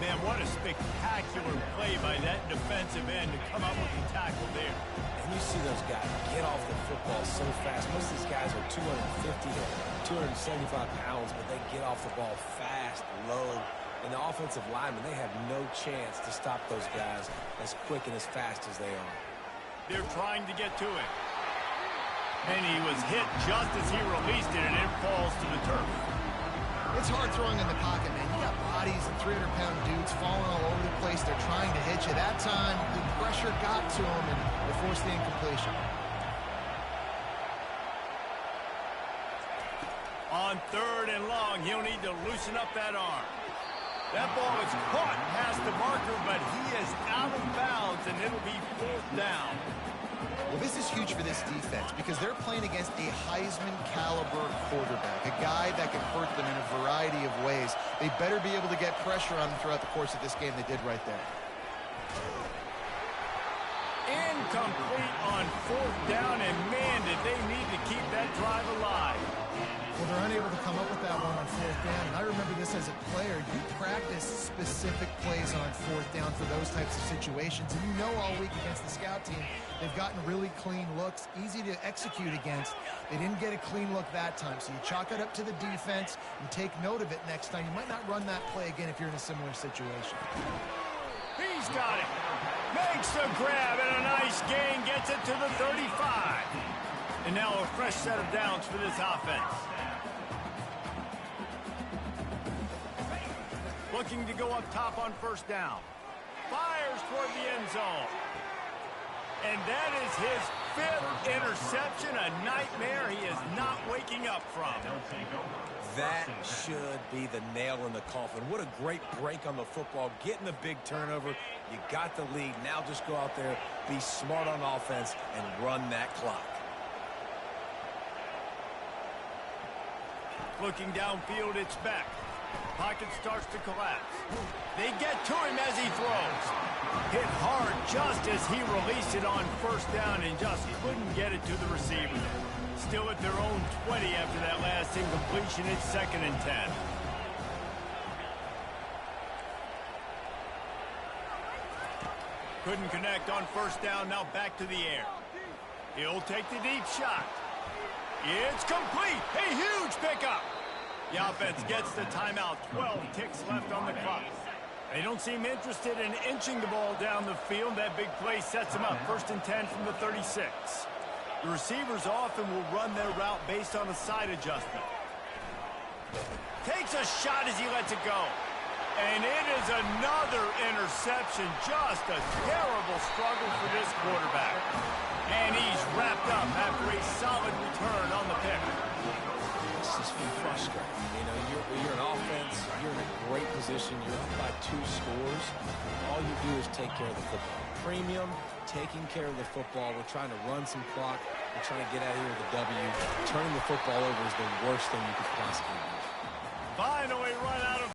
Man, what a spectacular play by that defensive end to come up with the tackle there. And you see those guys get off the football so fast. Most of these guys are 250 to 275 pounds, but they get off the ball fast, low. And the offensive linemen, they have no chance to stop those guys as quick and as fast as they are. They're trying to get to it. And he was hit just as he released it, and it falls to the turf. It's hard throwing in the pocket, man. You got bodies and 300-pound dudes falling all over the place. They're trying to hit you. That time, the pressure got to him, and they forced the incompletion. On 3rd and long, he'll need to loosen up that arm. That ball is caught past the marker, but he is out of bounds, and it'll be 4th down. Well, this is huge for this defense because they're playing against a Heisman-caliber quarterback, a guy that can hurt them in a variety of ways. They better be able to get pressure on them throughout the course of this game. They did right there. Incomplete on 4th down, and man, did they need to keep that drive alive. Well, they're unable to come up with that one on 4th down, and I remember this as a player. You practice specific plays on 4th down for those types of situations, and you know all week against the scout team, they've gotten really clean looks, easy to execute against. They didn't get a clean look that time, so you chalk it up to the defense and take note of it next time. You might not run that play again if you're in a similar situation. He's got it. Makes the grab, and a nice gain gets it to the 35. And now a fresh set of downs for this offense. Looking to go up top on 1st down. Fires toward the end zone. And that is his 5th interception, a nightmare he is not waking up from. That should be the nail in the coffin. What a great break on the football. Getting the big turnover. You got the lead. Now just go out there, be smart on offense, and run that clock. Looking downfield, it's Beck. Pocket starts to collapse. They get to him as he throws. Hit hard just as he released it on 1st down and just couldn't get it to the receiver. Still at their own 20 after that last incompletion. It's 2nd and 10. Couldn't connect on first down. Now back to the air. He'll take the deep shot. It's complete. A huge pickup. The offense gets the timeout. 12 ticks left on the clock. They don't seem interested in inching the ball down the field. That big play sets them up. 1st and 10 from the 36. The receivers often will run their route based on a side adjustment. Takes a shot as he lets it go. And it is another interception. Just a terrible struggle for this quarterback. And he's wrapped up after a solid return on the pick. This is frustrating. You know, you're an offense. You're in a great position. You're up by 2 scores. All you do is take care of the football. Premium, taking care of the football. We're trying to run some clock. We're trying to get out of here with a W. Turning the football over is the worst thing you could possibly do. Finally run out of